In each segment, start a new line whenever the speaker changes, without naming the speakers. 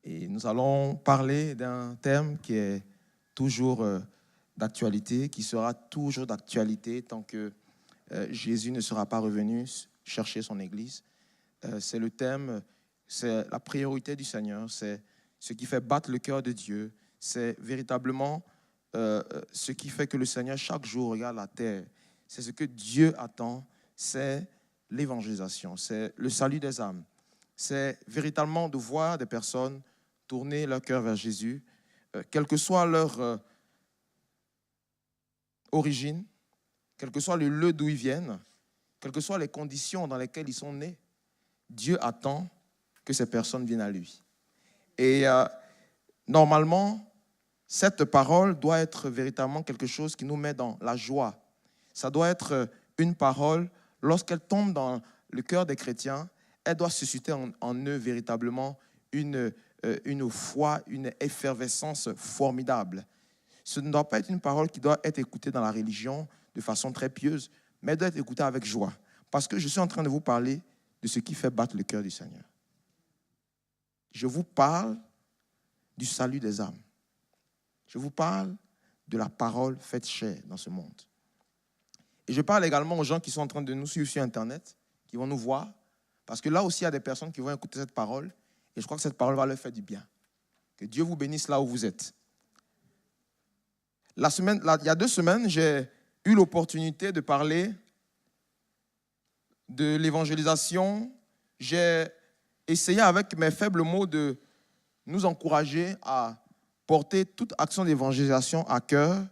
Et nous allons parler d'un thème qui est toujours d'actualité, qui sera toujours d'actualité tant que Jésus ne sera pas revenu chercher son Église. C'est le thème, c'est la priorité du Seigneur, c'est ce qui fait battre le cœur de Dieu, c'est véritablement ce qui fait que le Seigneur chaque jour regarde la terre. C'est ce que Dieu attend, c'est l'évangélisation, c'est le salut des âmes. C'est véritablement de voir des personnes tourner leur cœur vers Jésus, quelle que soit leur origine, quel que soit le lieu d'où ils viennent, quelles que soient les conditions dans lesquelles ils sont nés. Dieu attend que ces personnes viennent à lui. Et normalement, cette parole doit être véritablement quelque chose qui nous met dans la joie. Ça doit être une parole, lorsqu'elle tombe dans le cœur des chrétiens, elle doit susciter en eux véritablement une foi, une effervescence formidable. Ce ne doit pas être une parole qui doit être écoutée dans la religion de façon très pieuse, mais elle doit être écoutée avec joie. Parce que je suis en train de vous parler de ce qui fait battre le cœur du Seigneur. Je vous parle du salut des âmes. Je vous parle de la parole faite chair dans ce monde. Et je parle également aux gens qui sont en train de nous suivre sur Internet, qui vont nous voir, parce que là aussi, il y a des personnes qui vont écouter cette parole, et je crois que cette parole va leur faire du bien. Que Dieu vous bénisse là où vous êtes. Il y a 2 semaines, j'ai eu l'opportunité de parler de l'évangélisation. J'ai essayé avec mes faibles mots de nous encourager à porter toute action d'évangélisation à cœur.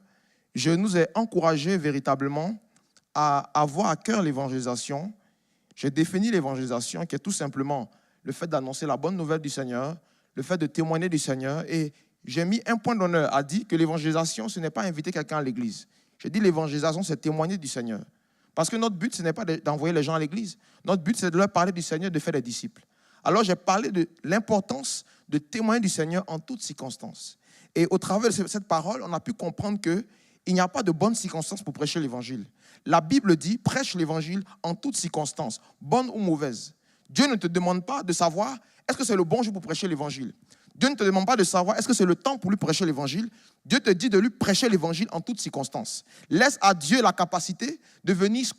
Je nous ai encouragés véritablement à avoir à cœur l'évangélisation. J'ai défini l'évangélisation qui est tout simplement le fait d'annoncer la bonne nouvelle du Seigneur, le fait de témoigner du Seigneur. Et j'ai mis un point d'honneur à dire que l'évangélisation, ce n'est pas inviter quelqu'un à l'église. J'ai dit l'évangélisation, c'est témoigner du Seigneur. Parce que notre but, ce n'est pas d'envoyer les gens à l'église. Notre but, c'est de leur parler du Seigneur, de faire des disciples. Alors, j'ai parlé de l'importance de témoigner du Seigneur en toutes circonstances. Et au travers de cette parole, on a pu comprendre qu'il n'y a pas de bonnes circonstances pour prêcher l'évangile. La Bible dit, prêche l'évangile en toutes circonstances, bonnes ou mauvaises. Dieu ne te demande pas de savoir, est-ce que c'est le bon jour pour prêcher l'évangile? Dieu ne te demande pas de savoir, est-ce que c'est le temps pour lui prêcher l'évangile? Dieu te dit de lui prêcher l'évangile en toutes circonstances. Laisse à Dieu la capacité de venir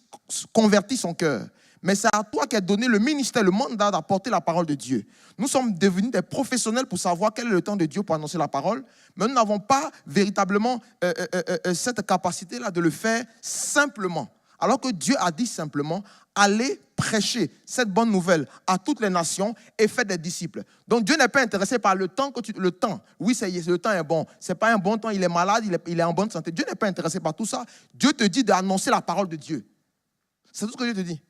convertir son cœur. Mais c'est à toi qui as donné le ministère, le mandat d'apporter la parole de Dieu. Nous sommes devenus des professionnels pour savoir quel est le temps de Dieu pour annoncer la parole, mais nous n'avons pas véritablement cette capacité-là de le faire simplement. Alors que Dieu a dit simplement, allez prêcher cette bonne nouvelle à toutes les nations et faites des disciples. Donc Dieu n'est pas intéressé par le temps. Le temps, oui, le temps est bon. Ce n'est pas un bon temps, il est malade, il est en bonne santé. Dieu n'est pas intéressé par tout ça. Dieu te dit d'annoncer la parole de Dieu. C'est tout ce que Dieu te dit.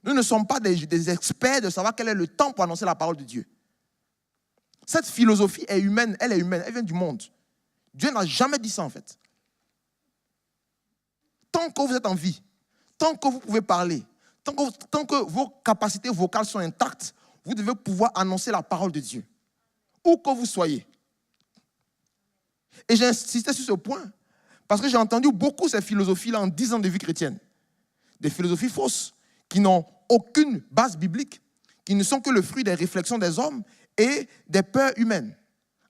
Nous ne sommes pas des experts de savoir quel est le temps pour annoncer la parole de Dieu. Cette philosophie est humaine, elle vient du monde. Dieu n'a jamais dit ça en fait. Tant que vous êtes en vie, tant que vous pouvez parler, tant que vos capacités vocales sont intactes, vous devez pouvoir annoncer la parole de Dieu. Où que vous soyez. Et j'ai insisté sur ce point, parce que j'ai entendu beaucoup ces philosophies-là en 10 ans de vie chrétienne. Des philosophies fausses, qui n'ont aucune base biblique, qui ne sont que le fruit des réflexions des hommes et des peurs humaines.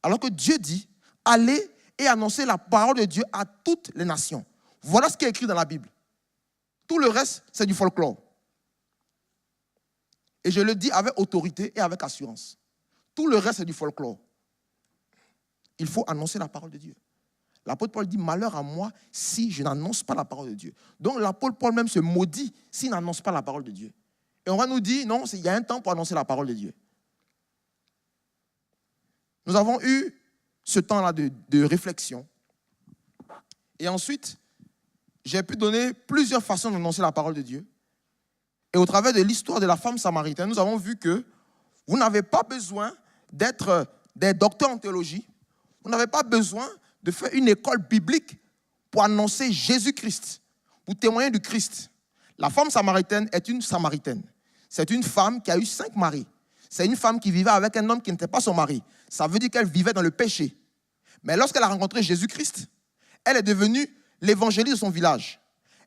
Alors que Dieu dit, allez et annoncez la parole de Dieu à toutes les nations. Voilà ce qui est écrit dans la Bible. Tout le reste, c'est du folklore. Et je le dis avec autorité et avec assurance. Tout le reste, c'est du folklore. Il faut annoncer la parole de Dieu. L'apôtre Paul dit, malheur à moi si je n'annonce pas la parole de Dieu. Donc l'apôtre Paul même se maudit s'il n'annonce pas la parole de Dieu. Et on va nous dire, non, il y a un temps pour annoncer la parole de Dieu. Nous avons eu ce temps-là de réflexion. Et ensuite, j'ai pu donner plusieurs façons d'annoncer la parole de Dieu. Et au travers de l'histoire de la femme samaritaine, nous avons vu que vous n'avez pas besoin d'être des docteurs en théologie. Vous n'avez pas besoin de faire une école biblique pour annoncer Jésus-Christ, pour témoigner du Christ. La femme samaritaine est une samaritaine. C'est une femme qui a eu 5 maris. C'est une femme qui vivait avec un homme qui n'était pas son mari. Ça veut dire qu'elle vivait dans le péché. Mais lorsqu'elle a rencontré Jésus-Christ, elle est devenue l'évangéliste de son village.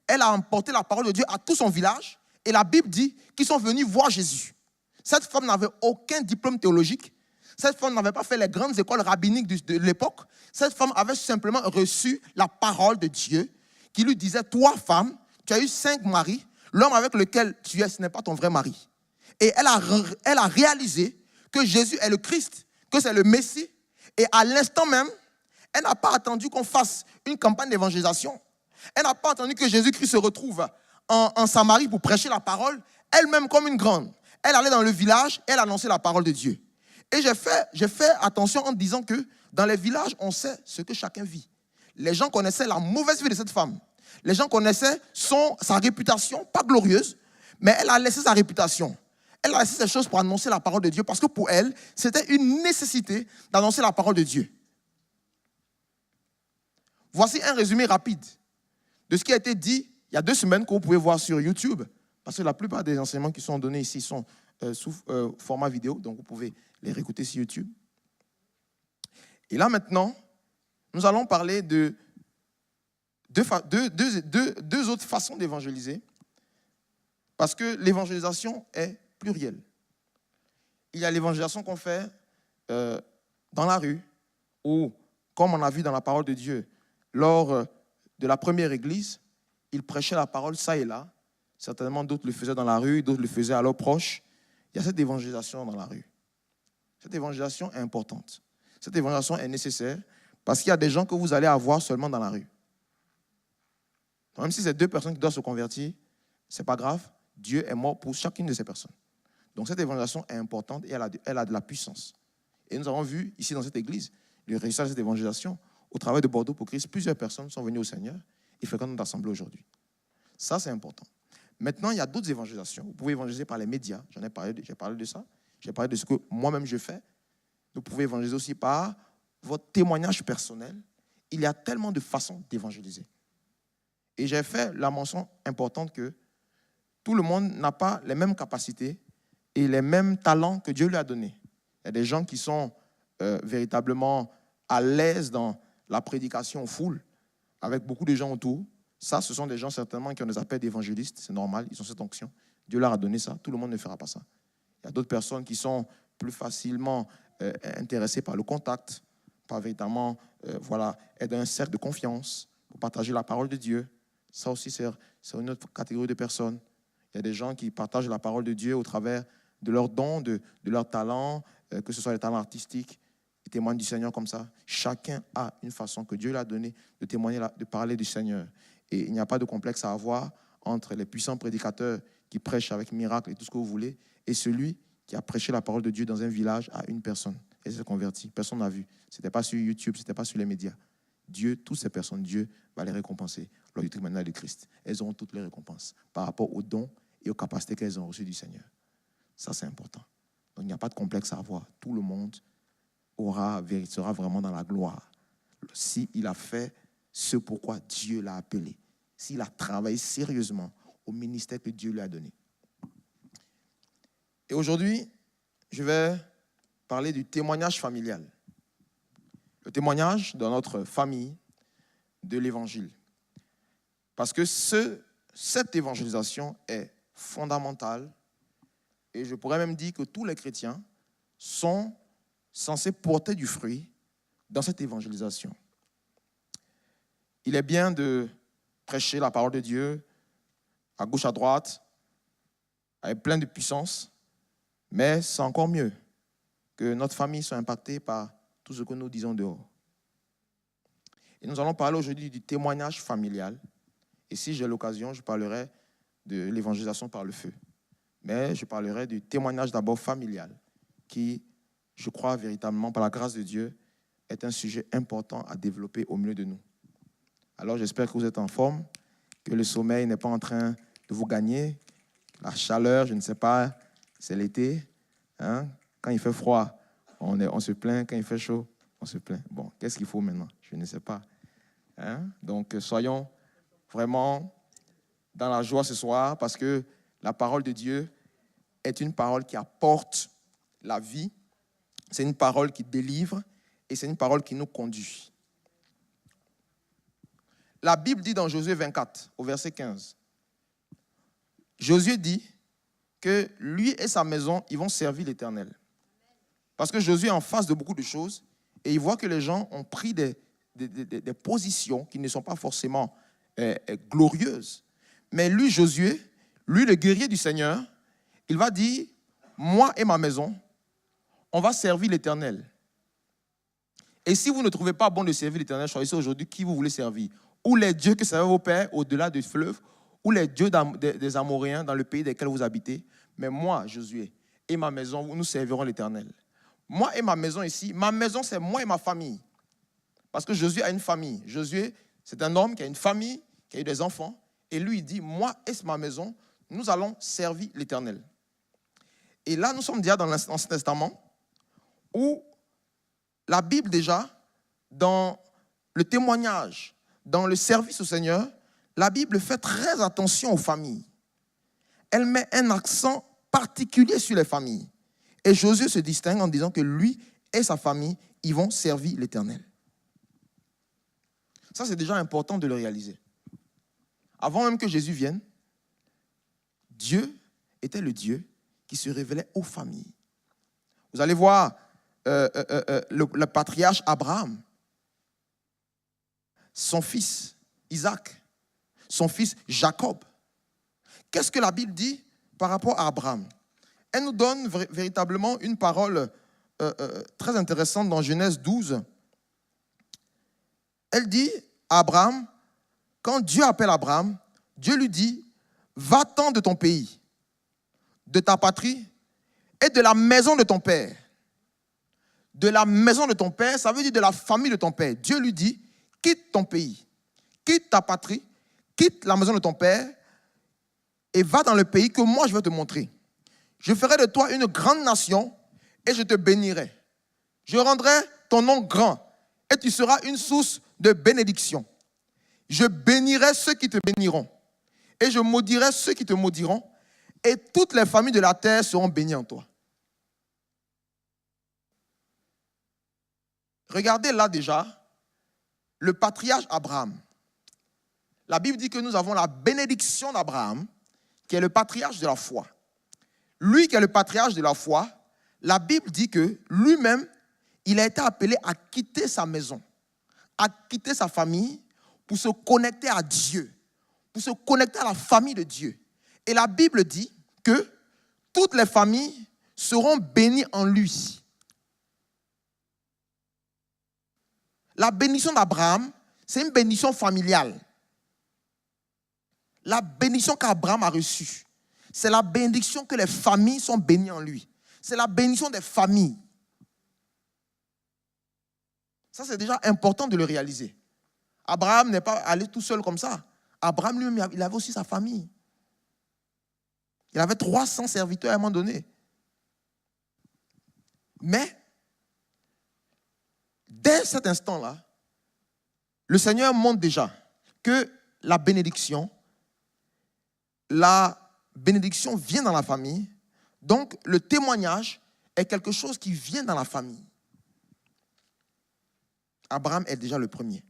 Elle a emporté la parole de Dieu à tout son village. Et la Bible dit qu'ils sont venus voir Jésus. Cette femme n'avait aucun diplôme théologique. Cette femme n'avait pas fait les grandes écoles rabbiniques de l'époque. Cette femme avait simplement reçu la parole de Dieu qui lui disait, toi, femme, tu as eu 5 maris. L'homme avec lequel tu es, ce n'est pas ton vrai mari. Et elle a réalisé que Jésus est le Christ, que c'est le Messie. Et à l'instant même, elle n'a pas attendu qu'on fasse une campagne d'évangélisation. Elle n'a pas attendu que Jésus-Christ se retrouve en Samarie pour prêcher la parole. Elle-même, comme une grande, elle allait dans le village et elle annonçait la parole de Dieu. Et j'ai fait attention en disant que dans les villages, on sait ce que chacun vit. Les gens connaissaient la mauvaise vie de cette femme. Les gens connaissaient sa réputation, pas glorieuse, mais elle a laissé sa réputation. Elle a laissé ces choses pour annoncer la parole de Dieu parce que pour elle, c'était une nécessité d'annoncer la parole de Dieu. Voici un résumé rapide de ce qui a été dit il y a 2 semaines que vous pouvez voir sur YouTube, parce que la plupart des enseignements qui sont donnés ici sont sous format vidéo, donc vous pouvez les réécouter sur YouTube. Et là maintenant, nous allons parler de deux autres façons d'évangéliser, parce que l'évangélisation est plurielle. Il y a l'évangélisation qu'on fait dans la rue, ou comme on a vu dans la parole de Dieu, lors de la première église, ils prêchaient la parole ça et là. Certainement, d'autres le faisaient dans la rue, d'autres le faisaient à leurs proches. Il y a cette évangélisation dans la rue. Cette évangélisation est importante. Cette évangélisation est nécessaire parce qu'il y a des gens que vous allez avoir seulement dans la rue. Même si c'est 2 personnes qui doivent se convertir, ce n'est pas grave. Dieu est mort pour chacune de ces personnes. Donc cette évangélisation est importante et elle a de la puissance. Et nous avons vu ici dans cette église le résultat de cette évangélisation. Au travail de Bordeaux pour Christ, plusieurs personnes sont venues au Seigneur et fréquentent notre assemblée aujourd'hui. Ça, c'est important. Maintenant, il y a d'autres évangélisations. Vous pouvez évangéliser par les médias. J'ai parlé de ça. J'ai parlé de ce que moi-même je fais. Vous pouvez évangéliser aussi par votre témoignage personnel. Il y a tellement de façons d'évangéliser. Et j'ai fait la mention importante que tout le monde n'a pas les mêmes capacités et les mêmes talents que Dieu lui a donnés. Il y a des gens qui sont véritablement à l'aise dans la prédication aux foules, avec beaucoup de gens autour. Ça, ce sont des gens certainement qui ont des appels d'évangélistes, c'est normal, ils ont cette onction. Dieu leur a donné ça, tout le monde ne fera pas ça. Il y a d'autres personnes qui sont plus facilement intéressées par le contact, par véritablement être dans un cercle de confiance, pour partager la parole de Dieu. Ça aussi, c'est une autre catégorie de personnes. Il y a des gens qui partagent la parole de Dieu au travers de leurs dons, de leurs talents, que ce soit les talents artistiques, ils témoignent du Seigneur comme ça. Chacun a une façon que Dieu lui a donnée de témoigner, de parler du Seigneur. Et il n'y a pas de complexe à avoir entre les puissants prédicateurs qui prêchent avec miracle et tout ce que vous voulez, et celui qui a prêché la parole de Dieu dans un village à une personne. Et s'est converti. Personne n'a vu. Ce n'était pas sur YouTube, ce n'était pas sur les médias. Dieu, toutes ces personnes, Dieu va les récompenser lors du tribunal de Christ. Elles auront toutes les récompenses par rapport aux dons et aux capacités qu'elles ont reçues du Seigneur. Ça, c'est important. Donc, il n'y a pas de complexe à avoir. Tout le monde sera vraiment dans la gloire s'il a fait ce pourquoi Dieu l'a appelé, s'il a travaillé sérieusement au ministère que Dieu lui a donné. Et aujourd'hui, je vais parler du témoignage familial. Le témoignage dans notre famille de l'Évangile. Parce que cette évangélisation est fondamentale et je pourrais même dire que tous les chrétiens sont censés porter du fruit dans cette évangélisation. Il est bien de prêcher la parole de Dieu à gauche, à droite, avec plein de puissance, mais c'est encore mieux que notre famille soit impactée par tout ce que nous disons dehors. Et nous allons parler aujourd'hui du témoignage familial. Et si j'ai l'occasion, je parlerai de l'évangélisation par le feu. Mais je parlerai du témoignage d'abord familial, qui, je crois véritablement, par la grâce de Dieu, est un sujet important à développer au milieu de nous. Alors j'espère que vous êtes en forme, que le sommeil n'est pas en train de vous gagner, la chaleur, je ne sais pas, c'est l'été. Hein? Quand il fait froid, on se plaint, quand il fait chaud, on se plaint. Bon, qu'est-ce qu'il faut maintenant? Je ne sais pas. Hein? Donc soyons vraiment dans la joie ce soir, parce que la parole de Dieu est une parole qui apporte la vie, c'est une parole qui délivre et c'est une parole qui nous conduit. La Bible dit dans Josué 24, au verset 15, Josué dit que lui et sa maison, ils vont servir l'Éternel. Parce que Josué est en face de beaucoup de choses et il voit que les gens ont pris des positions qui ne sont pas forcément glorieuses. Mais lui, Josué, lui, le guerrier du Seigneur, il va dire, moi et ma maison, on va servir l'Éternel. Et si vous ne trouvez pas bon de servir l'Éternel, choisissez aujourd'hui qui vous voulez servir. Ou les dieux que servaient vos pères au-delà du fleuve, ou les dieux des Amoréens dans le pays dans lequel vous habitez. Mais moi, Josué, et ma maison, nous servirons l'Éternel. Moi et ma maison ici, ma maison c'est moi et ma famille. Parce que Josué a une famille. Josué, c'est un homme qui a une famille, qui a eu des enfants. Et lui, il dit, moi et ma maison, nous allons servir l'Éternel. Et là, nous sommes déjà dans l'Ancien Testament, où la Bible déjà, dans le témoignage, dans le service au Seigneur, la Bible fait très attention aux familles. Elle met un accent particulier sur les familles. Et Josué se distingue en disant que lui et sa famille, ils vont servir l'Éternel. Ça, c'est déjà important de le réaliser. Avant même que Jésus vienne, Dieu était le Dieu qui se révélait aux familles. Vous allez voir le patriarche Abraham, son fils Isaac, son fils Jacob. Qu'est-ce que la Bible dit par rapport à Abraham? Elle nous donne véritablement une parole très intéressante dans Genèse 12. Elle dit à Abraham, quand Dieu appelle Abraham, Dieu lui dit, va-t'en de ton pays, de ta patrie et de la maison de ton père. De la maison de ton père, ça veut dire de la famille de ton père. Dieu lui dit, quitte ton pays, quitte ta patrie, quitte la maison de ton père et va dans le pays que moi je vais te montrer. Je ferai de toi une grande nation et je te bénirai. Je rendrai ton nom grand et tu seras une source de bénédiction. Je bénirai ceux qui te béniront et je maudirai ceux qui te maudiront et toutes les familles de la terre seront bénies en toi. Regardez là déjà le patriarche Abraham. La Bible dit que nous avons la bénédiction d'Abraham, qui est le patriarche de la foi. Lui qui est le patriarche de la foi, la Bible dit que lui-même, il a été appelé à quitter sa maison, à quitter sa famille pour se connecter à Dieu, pour se connecter à la famille de Dieu. Et la Bible dit que toutes les familles seront bénies en lui. La bénédiction d'Abraham, c'est une bénédiction familiale. La bénédiction qu'Abraham a reçue, c'est la bénédiction que les familles sont bénies en lui. C'est la bénédiction des familles. Ça, c'est déjà important de le réaliser. Abraham n'est pas allé tout seul comme ça. Abraham lui-même, il avait aussi sa famille. Il avait 300 serviteurs à un moment donné. Mais, dès cet instant-là, le Seigneur montre déjà que la bénédiction vient dans la famille. Donc, le témoignage est quelque chose qui vient dans la famille. Abraham est déjà le premier.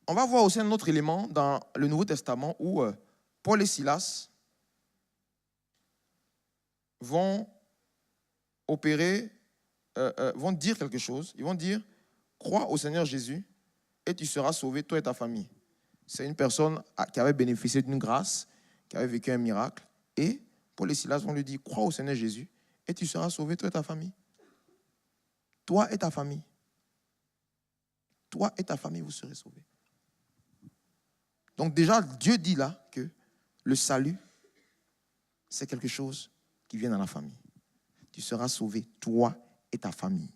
On va voir aussi un autre élément dans le Nouveau Testament où Paul et Silas vont opérer, vont dire quelque chose. Ils vont dire, crois au Seigneur Jésus et tu seras sauvé, toi et ta famille. C'est une personne qui avait bénéficié d'une grâce, qui avait vécu un miracle. Et Paul et Silas vont lui dire, crois au Seigneur Jésus et tu seras sauvé, toi et ta famille. Toi et ta famille. Toi et ta famille, vous serez sauvés. Donc déjà, Dieu dit là que le salut, c'est quelque chose qui vient dans la famille. Tu seras sauvé, toi et ta famille.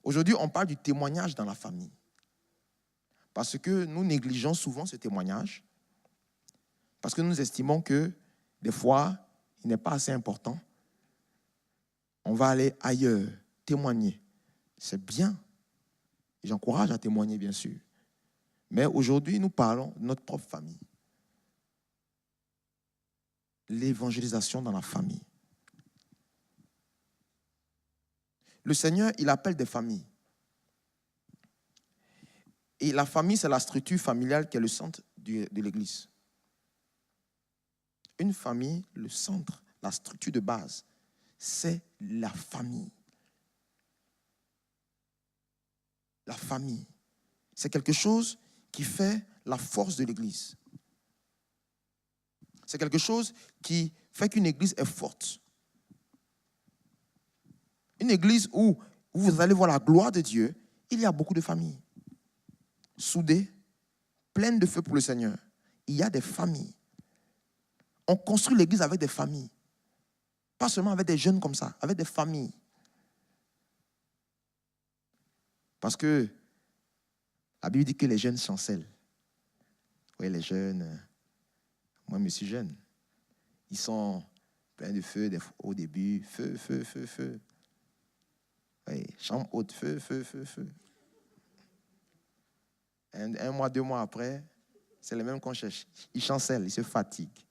Aujourd'hui, on parle du témoignage dans la famille. Parce que nous négligeons souvent ce témoignage. Parce que nous estimons que des fois, il n'est pas assez important. On va aller ailleurs, témoigner. C'est bien. Et j'encourage à témoigner, bien sûr. Mais aujourd'hui, nous parlons de notre propre famille. L'évangélisation dans la famille. Le Seigneur, il appelle des familles. Et la famille, c'est la structure familiale qui est le centre de l'Église. Une famille, le centre, la structure de base, c'est la famille. La famille. C'est quelque chose qui fait la force de l'Église. C'est quelque chose qui fait qu'une Église est forte. Une Église où vous allez voir la gloire de Dieu, il y a beaucoup de familles. Soudées, pleines de feu pour le Seigneur. Il y a des familles. On construit l'Église avec des familles. Pas seulement avec des jeunes comme ça, avec des familles. Parce que la Bible dit que les jeunes chancellent. Oui, les jeunes, moi je suis jeune. Ils sont pleins de feu au début. Feu, feu, feu, feu. Oui, chambre haute, feu, feu, feu, feu. Un mois, 2 mois après, c'est le même qu'on cherche. Ils chancellent, ils se fatiguent.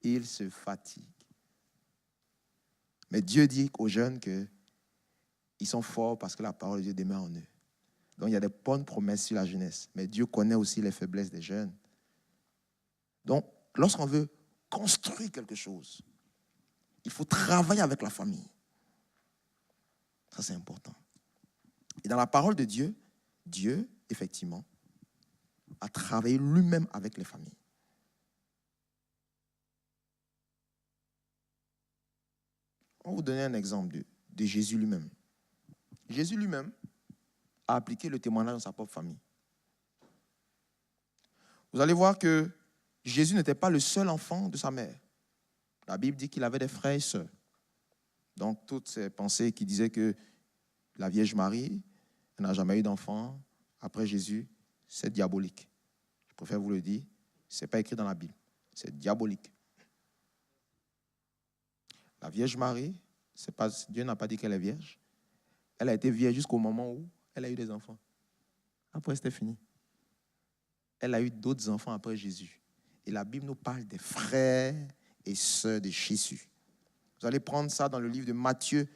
Ils se fatiguent. Mais Dieu dit aux jeunes qu'ils sont forts parce que la parole de Dieu demeure en eux. Donc il y a des bonnes promesses sur la jeunesse. Mais Dieu connaît aussi les faiblesses des jeunes. Donc, lorsqu'on veut construire quelque chose, il faut travailler avec la famille. Ça, c'est important. Et dans la parole de Dieu, Dieu, effectivement, a travaillé lui-même avec les familles. On va vous donner un exemple de Jésus lui-même. Jésus lui-même a appliqué le témoignage dans sa propre famille. Vous allez voir que Jésus n'était pas le seul enfant de sa mère. La Bible dit qu'il avait des frères et sœurs. Donc, toutes ces pensées qui disaient que la Vierge Marie n'a jamais eu d'enfant après Jésus, c'est diabolique. Je préfère vous le dire, ce n'est pas écrit dans la Bible. C'est diabolique. La Vierge Marie, Dieu n'a pas dit qu'elle est vierge. Elle a été vierge jusqu'au moment où elle a eu des enfants. Après, c'était fini. Elle a eu d'autres enfants après Jésus. Et la Bible nous parle des frères et sœurs de Jésus. Vous allez prendre ça dans le livre de Matthieu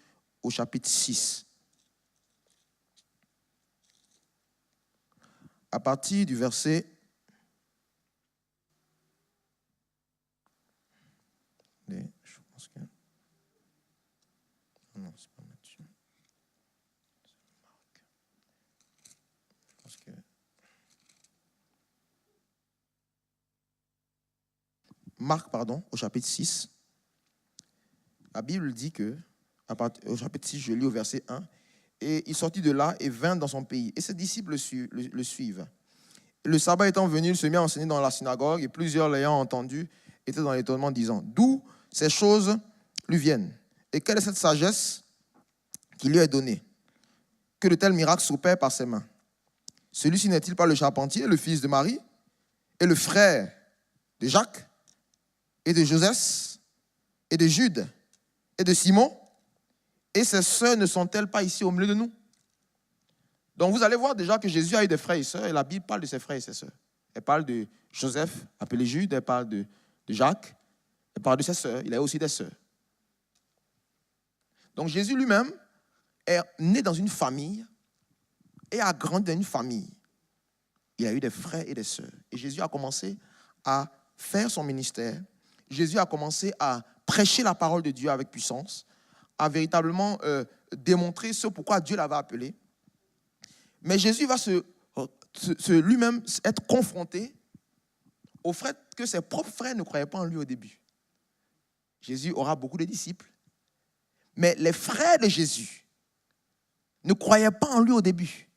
au chapitre 6. À partir du verset... Je pense que... Non, c'est pas Matthieu. C'est Marc. Je pense que... Marc, pardon, au chapitre 6. La Bible dit que, au chapitre 6, je lis au verset 1, et il sortit de là et vint dans son pays. Et ses disciples le suivent. Et le sabbat étant venu, il se mit à enseigner dans la synagogue, et plusieurs l'ayant entendu étaient dans l'étonnement, disant, d'où ces choses lui viennent? Et quelle est cette sagesse qui lui est donnée? Que de tels miracles s'opèrent par ses mains. Celui-ci n'est-il pas le charpentier, le fils de Marie, et le frère de Jacques, et de Joseph, et de Jude, et de Simon? Et ses sœurs ne sont-elles pas ici au milieu de nous? Donc vous allez voir déjà que Jésus a eu des frères et sœurs, et la Bible parle de ses frères et ses sœurs. Elle parle de Joseph, appelé Jude, elle parle de Jacques, elle parle de ses sœurs, il a aussi des sœurs. Donc Jésus lui-même est né dans une famille et a grandi dans une famille. Il a eu des frères et des sœurs. Et Jésus a commencé à faire son ministère. Jésus a commencé à prêcher la parole de Dieu avec puissance, à véritablement démontrer ce pourquoi Dieu l'avait appelé. Mais Jésus va lui-même être confronté au fait que ses propres frères ne croyaient pas en lui au début. Jésus aura beaucoup de disciples. Mais les frères de Jésus ne croyaient pas en lui au début.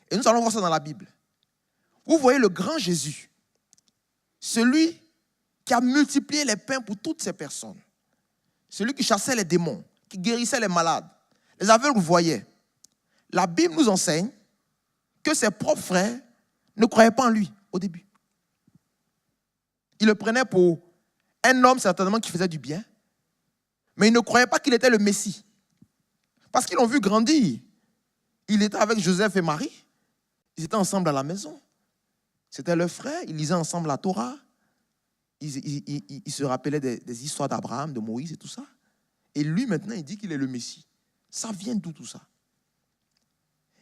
Et nous allons voir ça dans la Bible. Vous voyez le grand Jésus, celui qui a multiplié les pains pour toutes ces personnes, celui qui chassait les démons, qui guérissait les malades, les aveugles voyaient. La Bible nous enseigne que ses propres frères ne croyaient pas en lui au début. Ils le prenaient pour un homme certainement qui faisait du bien, mais ils ne croyaient pas qu'il était le Messie. Parce qu'ils l'ont vu grandir. Il était avec Joseph et Marie. Ils étaient ensemble à la maison. C'était leurs frères. Ils lisaient ensemble la Torah. Ils se rappelaient des histoires d'Abraham, de Moïse et tout ça. Et lui, maintenant, il dit qu'il est le Messie. Ça vient d'où tout ça?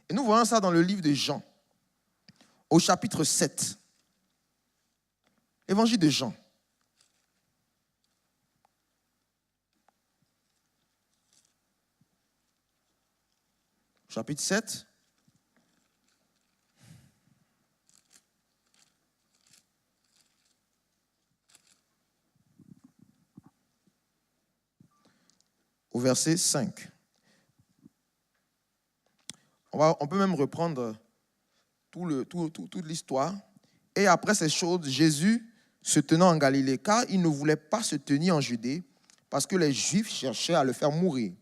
Et nous voyons ça dans le livre de Jean, au chapitre 7. Évangile de Jean. Chapitre 7. Au verset 5. On peut même reprendre toute l'histoire. Et après ces choses, Jésus se tenant en Galilée, car il ne voulait pas se tenir en Judée, parce que les Juifs cherchaient à le faire mourir.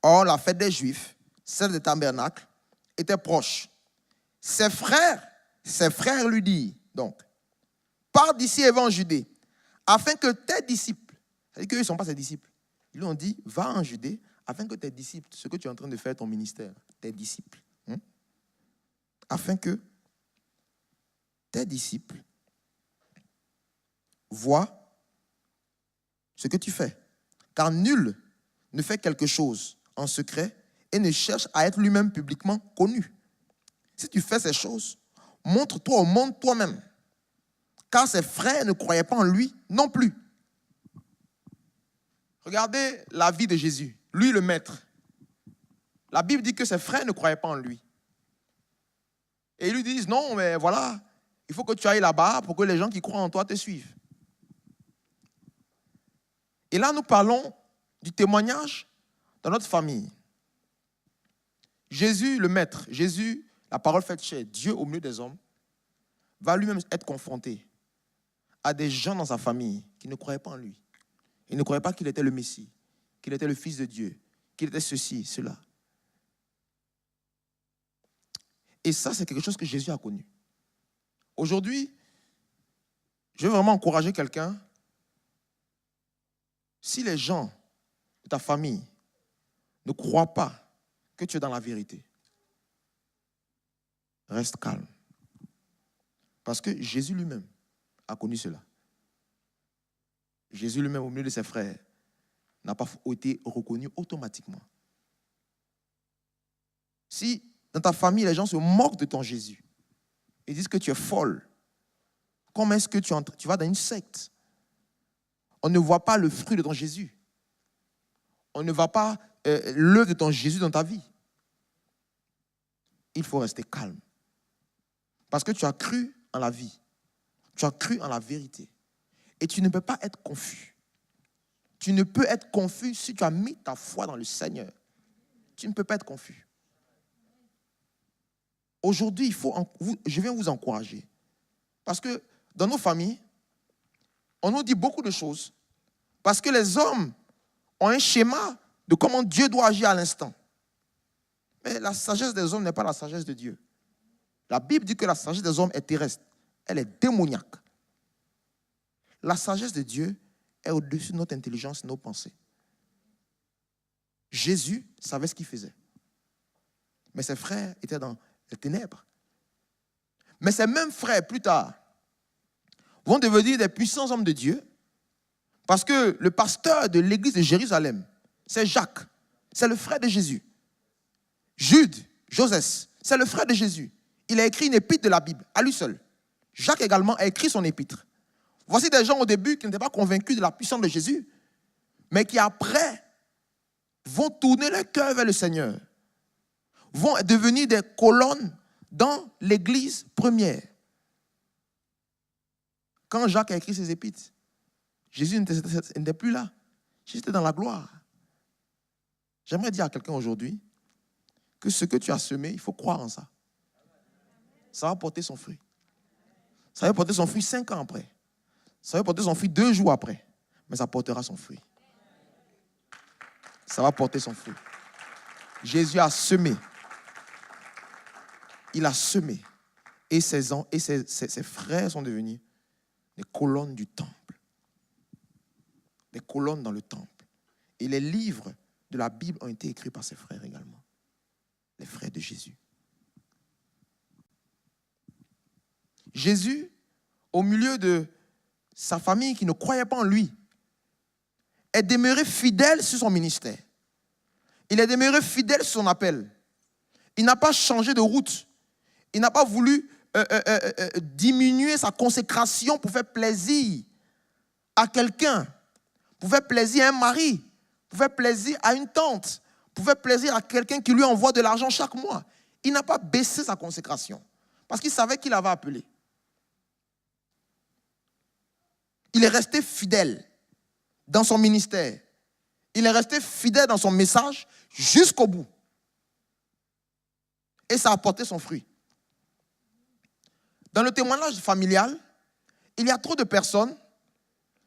Or, la fête des Juifs, celle des tabernacles, était proche. Ses frères lui dirent, donc, pars d'ici et va en Judée, afin que tes disciples, c'est-à-dire qu'eux ne sont pas ses disciples, ils lui ont dit, va en Judée, afin que tes disciples, ce que tu es en train de faire, ton ministère, tes disciples, afin que tes disciples voient ce que tu fais. Car nul ne fait quelque chose en secret et ne cherche à être lui-même publiquement connu. Si tu fais ces choses, montre-toi au monde toi-même. Car ses frères ne croyaient pas en lui non plus. Regardez la vie de Jésus, lui le maître. La Bible dit que ses frères ne croyaient pas en lui. Et ils lui disent, non, mais voilà, il faut que tu ailles là-bas pour que les gens qui croient en toi te suivent. Et là, nous parlons du témoignage dans notre famille. Jésus, le maître, Jésus, la parole faite chair, Dieu au milieu des hommes, va lui-même être confronté à des gens dans sa famille qui ne croyaient pas en lui. Ils ne croyaient pas qu'il était le Messie, qu'il était le Fils de Dieu, qu'il était ceci, cela. Et ça, c'est quelque chose que Jésus a connu. Aujourd'hui, je veux vraiment encourager quelqu'un. Si les gens de ta famille ne croient pas que tu es dans la vérité, reste calme. Parce que Jésus lui-même a connu cela. Jésus lui-même, au milieu de ses frères, n'a pas été reconnu automatiquement. Si dans ta famille, les gens se moquent de ton Jésus et disent que tu es folle, comment est-ce que tu vas dans une secte? On ne voit pas le fruit de ton Jésus. On ne voit pas l'œuvre de ton Jésus dans ta vie. Il faut rester calme. Parce que tu as cru en la vie. Tu as cru en la vérité. Et tu ne peux pas être confus. Tu ne peux être confus si tu as mis ta foi dans le Seigneur. Tu ne peux pas être confus. Aujourd'hui, je viens vous encourager. Parce que dans nos familles, on nous dit beaucoup de choses. Parce que les hommes ont un schéma de comment Dieu doit agir à l'instant. Mais la sagesse des hommes n'est pas la sagesse de Dieu. La Bible dit que la sagesse des hommes est terrestre. Elle est démoniaque. La sagesse de Dieu est au-dessus de notre intelligence et de nos pensées. Jésus savait ce qu'il faisait. Mais ses frères étaient dans les ténèbres. Mais ces mêmes frères, plus tard, vont devenir des puissants hommes de Dieu parce que le pasteur de l'église de Jérusalem, c'est Jacques. C'est le frère de Jésus. Jude, Joseph, c'est le frère de Jésus. Il a écrit une épître de la Bible, à lui seul. Jacques également a écrit son épître. Voici des gens au début qui n'étaient pas convaincus de la puissance de Jésus, mais qui après vont tourner leur cœur vers le Seigneur, vont devenir des colonnes dans l'église première. Quand Jacques a écrit ses épîtres, Jésus n'était plus là. Jésus était dans la gloire. J'aimerais dire à quelqu'un aujourd'hui que ce que tu as semé, il faut croire en ça. Ça va porter son fruit. Ça va porter son fruit 5 ans après. Ça va porter son fruit 2 jours après. Mais ça portera son fruit. Ça va porter son fruit. Jésus a semé. Il a semé. Et ses frères sont devenus des colonnes du temple. Des colonnes dans le temple. Et les livres de la Bible ont été écrits par ses frères également. Les frères de Jésus. Jésus, au milieu de sa famille qui ne croyait pas en lui, est demeuré fidèle sur son ministère. Il est demeuré fidèle sur son appel. Il n'a pas changé de route. Il n'a pas voulu diminuer sa consécration pour faire plaisir à quelqu'un, pour faire plaisir à un mari, pour faire plaisir à une tante, pour faire plaisir à quelqu'un qui lui envoie de l'argent chaque mois. Il n'a pas baissé sa consécration parce qu'il savait qu'il avait appelé. Il est resté fidèle dans son ministère. Il est resté fidèle dans son message jusqu'au bout. Et ça a porté son fruit. Dans le témoignage familial, il y a trop de personnes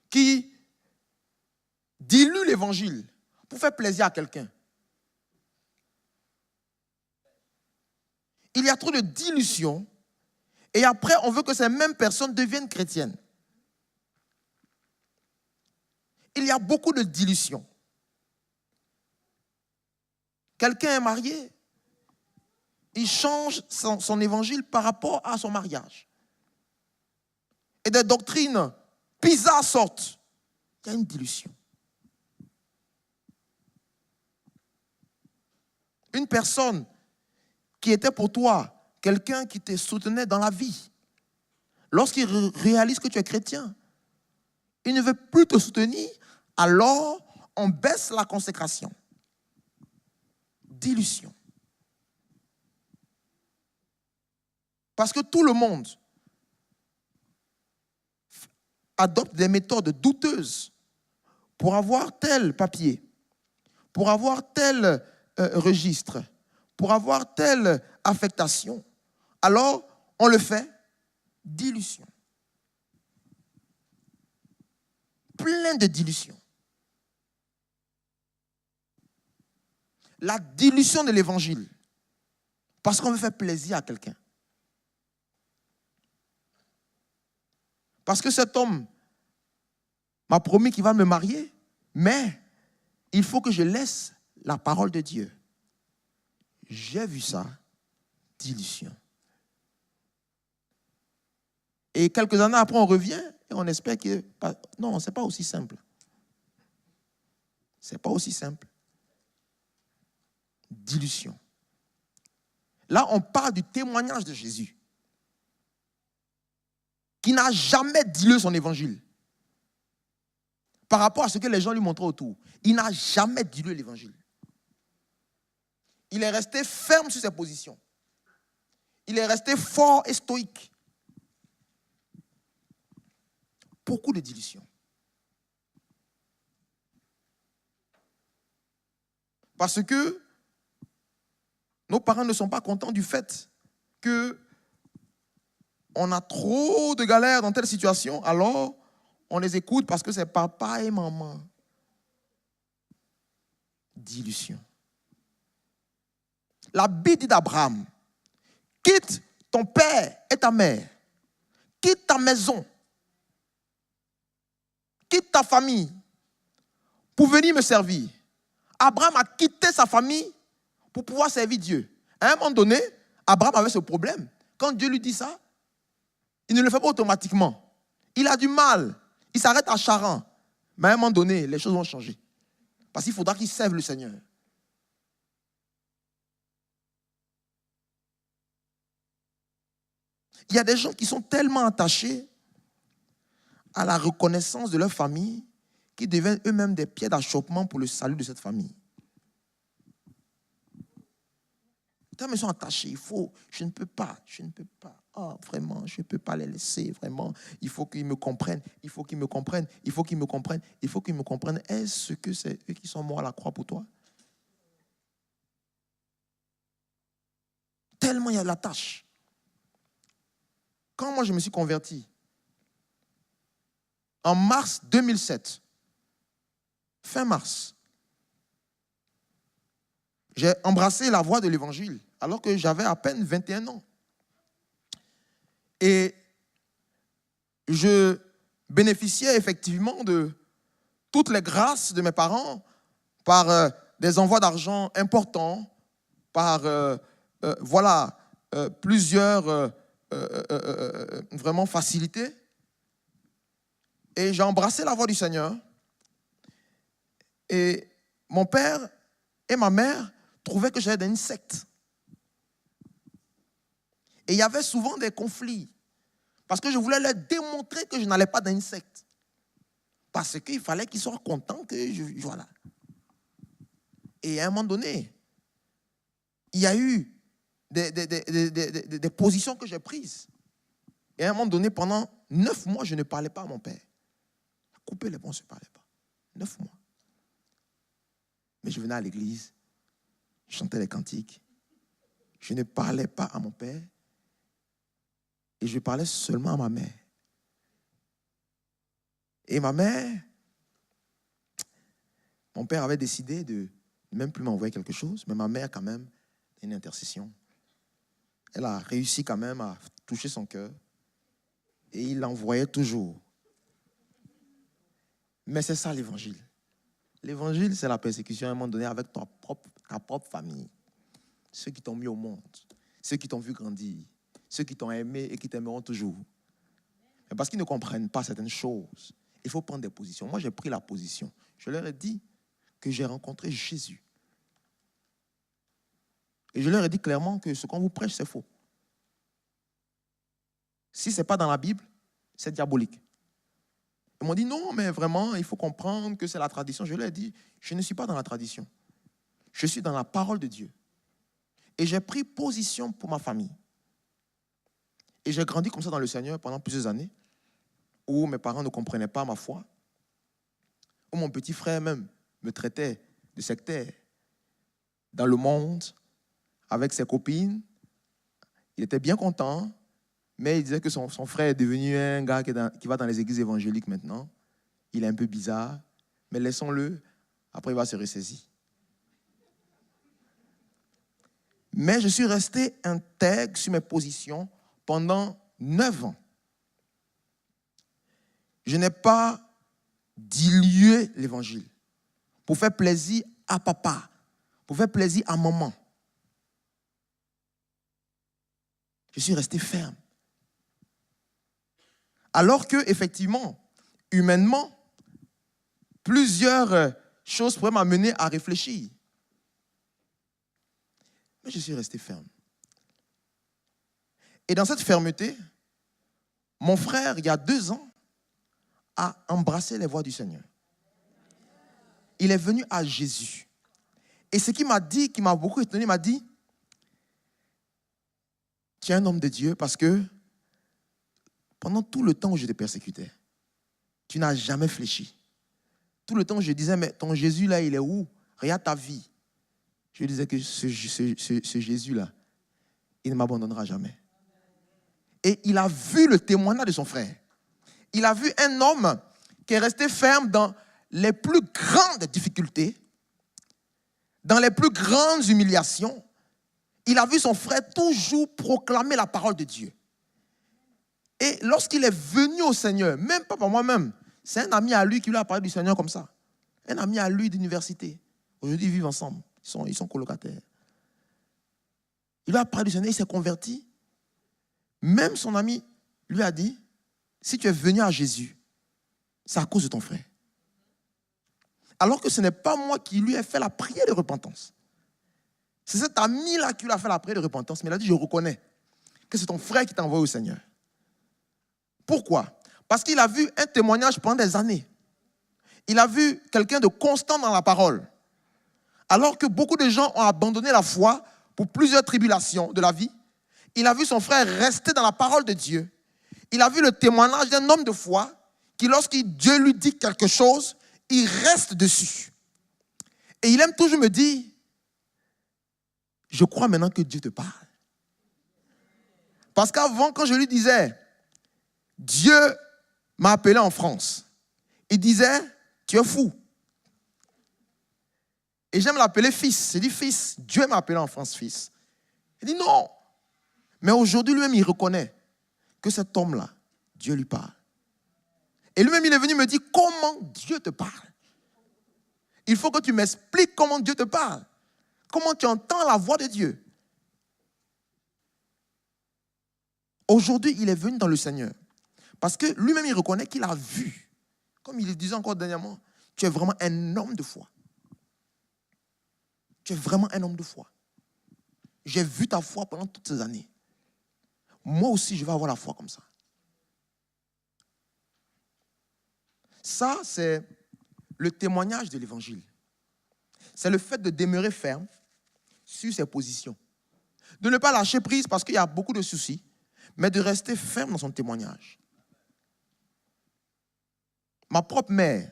qui diluent l'évangile pour faire plaisir à quelqu'un. Il y a trop de dilution et après on veut que ces mêmes personnes deviennent chrétiennes. Il y a beaucoup de dilution. Quelqu'un est marié, il change son évangile par rapport à son mariage. Et des doctrines bizarres sortent. Il y a une dilution. Une personne qui était pour toi quelqu'un qui te soutenait dans la vie, lorsqu'il réalise que tu es chrétien, il ne veut plus te soutenir, alors on baisse la consécration. Dilution. Parce que tout le monde adopte des méthodes douteuses pour avoir tel papier, pour avoir tel registre, pour avoir telle affectation. Alors, on le fait. Dilution. Plein de dilution. La dilution de l'évangile. Parce qu'on veut faire plaisir à quelqu'un. Parce que cet homme m'a promis qu'il va me marier, mais il faut que je laisse la parole de Dieu. J'ai vu ça, dilution. Et quelques années après, on revient et on espère que... Non, ce n'est pas aussi simple. Ce n'est pas aussi simple. Dilution. Là, on parle du témoignage de Jésus, qui n'a jamais dilué son évangile par rapport à ce que les gens lui montraient autour. Il n'a jamais dilué l'évangile. Il est resté ferme sur ses positions. Il est resté fort et stoïque. Beaucoup de dilution. Parce que nos parents ne sont pas contents du fait que on a trop de galères dans telle situation, alors on les écoute parce que c'est papa et maman. Dilution. La Bible dit d'Abraham, quitte ton père et ta mère, quitte ta maison, quitte ta famille pour venir me servir. Abraham a quitté sa famille pour pouvoir servir Dieu. À un moment donné, Abraham avait ce problème. Quand Dieu lui dit ça, il ne le fait pas automatiquement. Il a du mal. Il s'arrête à Charan. Mais à un moment donné, les choses vont changer. Parce qu'il faudra qu'il serve le Seigneur. Il y a des gens qui sont tellement attachés à la reconnaissance de leur famille qu'ils deviennent eux-mêmes des pieds d'achoppement pour le salut de cette famille. Tellement ils sont attachés, je ne peux pas. Oh, vraiment, je ne peux pas les laisser, vraiment. Il faut qu'ils me comprennent, il faut qu'ils me comprennent. Est-ce que c'est eux qui sont morts à la croix pour toi? Tellement il y a de la tâche. Quand moi je me suis converti, en mars 2007, fin mars, j'ai embrassé la voie de l'évangile alors que j'avais à peine 21 ans. Et je bénéficiais effectivement de toutes les grâces de mes parents par des envois d'argent importants, par plusieurs vraiment facilités. Et j'ai embrassé la voie du Seigneur. Et mon père et ma mère trouvaient que j'étais dans une secte. Et il y avait souvent des conflits. Parce que je voulais leur démontrer que je n'allais pas dans une secte. Parce qu'il fallait qu'ils soient contents que je... Voilà. Et à un moment donné, il y a eu des positions que j'ai prises. Et à un moment donné, pendant 9 mois, je ne parlais pas à mon père. Couper les ponts, on ne se parlait pas. 9 mois. Mais je venais à l'église, je chantais les cantiques. Je ne parlais pas à mon père. Et je parlais seulement à ma mère. Et ma mère, mon père avait décidé de même plus m'envoyer quelque chose, mais ma mère, quand même, une intercession. Elle a réussi quand même à toucher son cœur. Et il l'envoyait toujours. Mais c'est ça l'évangile. L'évangile, c'est la persécution à un moment donné avec ta propre famille. Ceux qui t'ont mis au monde, ceux qui t'ont vu grandir, ceux qui t'ont aimé et qui t'aimeront toujours. Mais parce qu'ils ne comprennent pas certaines choses, il faut prendre des positions. Moi, j'ai pris la position. Je leur ai dit que j'ai rencontré Jésus. Et je leur ai dit clairement que ce qu'on vous prêche, c'est faux. Si ce n'est pas dans la Bible, c'est diabolique. Ils m'ont dit non, mais vraiment, il faut comprendre que c'est la tradition. Je leur ai dit, je ne suis pas dans la tradition. Je suis dans la parole de Dieu. Et j'ai pris position pour ma famille. Et j'ai grandi comme ça dans le Seigneur pendant plusieurs années, où mes parents ne comprenaient pas ma foi, où mon petit frère même me traitait de sectaire. Dans le monde, avec ses copines, il était bien content, mais il disait que son frère est devenu un gars qui va dans les églises évangéliques maintenant. Il est un peu bizarre, mais laissons-le, après il va se ressaisir. Mais je suis resté intègre sur mes positions pendant 9 ans. Je n'ai pas dilué l'évangile pour faire plaisir à papa, pour faire plaisir à maman. Je suis resté ferme. Alors que, effectivement, humainement, plusieurs choses pourraient m'amener à réfléchir. Mais je suis resté ferme. Et dans cette fermeté, mon frère, il y a 2 ans, a embrassé les voies du Seigneur. Il est venu à Jésus. Et ce qu'il m'a dit, qui m'a beaucoup étonné, il m'a dit, tu es un homme de Dieu parce que pendant tout le temps où je te persécutais, tu n'as jamais fléchi. Tout le temps où je disais, mais ton Jésus là, il est où? Regarde ta vie. Je disais que ce Jésus-là, il ne m'abandonnera jamais. Et il a vu le témoignage de son frère. Il a vu un homme qui est resté ferme dans les plus grandes difficultés, dans les plus grandes humiliations. Il a vu son frère toujours proclamer la parole de Dieu. Et lorsqu'il est venu au Seigneur, même pas par moi-même, c'est un ami à lui qui lui a parlé du Seigneur comme ça. Un ami à lui d'université. Aujourd'hui, ils vivent ensemble. Ils sont colocataires. Il lui a parlé du Seigneur, il s'est converti. Même son ami lui a dit, si tu es venu à Jésus, c'est à cause de ton frère. Alors que ce n'est pas moi qui lui ai fait la prière de repentance. C'est cet ami-là qui lui a fait la prière de repentance. Mais il a dit, je reconnais que c'est ton frère qui t'a envoyé au Seigneur. Pourquoi? Parce qu'il a vu un témoignage pendant des années. Il a vu quelqu'un de constant dans la parole. Alors que beaucoup de gens ont abandonné la foi pour plusieurs tribulations de la vie, il a vu son frère rester dans la parole de Dieu. Il a vu le témoignage d'un homme de foi qui, lorsque Dieu lui dit quelque chose, il reste dessus. Et il aime toujours me dire, je crois maintenant que Dieu te parle. Parce qu'avant, quand je lui disais, Dieu m'a appelé en France, il disait, tu es fou. Et j'aime l'appeler fils. J'ai dit, fils, Dieu m'a appelé en France, fils. Il dit, non. Mais aujourd'hui, lui-même, il reconnaît que cet homme-là, Dieu lui parle. Et lui-même, il est venu me dire, comment Dieu te parle? Il faut que tu m'expliques comment Dieu te parle. Comment tu entends la voix de Dieu? Aujourd'hui, il est venu dans le Seigneur. Parce que lui-même, il reconnaît qu'il a vu. Comme il le disait encore dernièrement, tu es vraiment un homme de foi. Tu es vraiment un homme de foi. J'ai vu ta foi pendant toutes ces années. moi aussi, je vais avoir la foi comme ça. Ça, c'est le témoignage de l'évangile. C'est le fait de demeurer ferme sur ses positions. De ne pas lâcher prise parce qu'il y a beaucoup de soucis, mais de rester ferme dans son témoignage. Ma propre mère,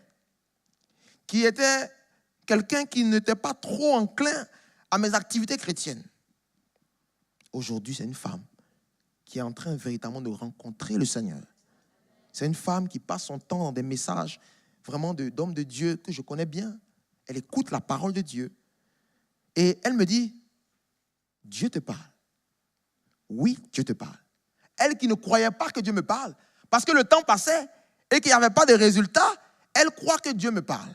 qui était quelqu'un qui n'était pas trop enclin à mes activités chrétiennes, aujourd'hui, c'est une femme qui est en train véritablement de rencontrer le Seigneur. C'est une femme qui passe son temps dans des messages vraiment d'hommes de Dieu que je connais bien. Elle écoute la parole de Dieu. Et elle me dit, Dieu te parle. Oui, Dieu te parle. Elle qui ne croyait pas que Dieu me parle, parce que le temps passait et qu'il n'y avait pas de résultats, elle croit que Dieu me parle.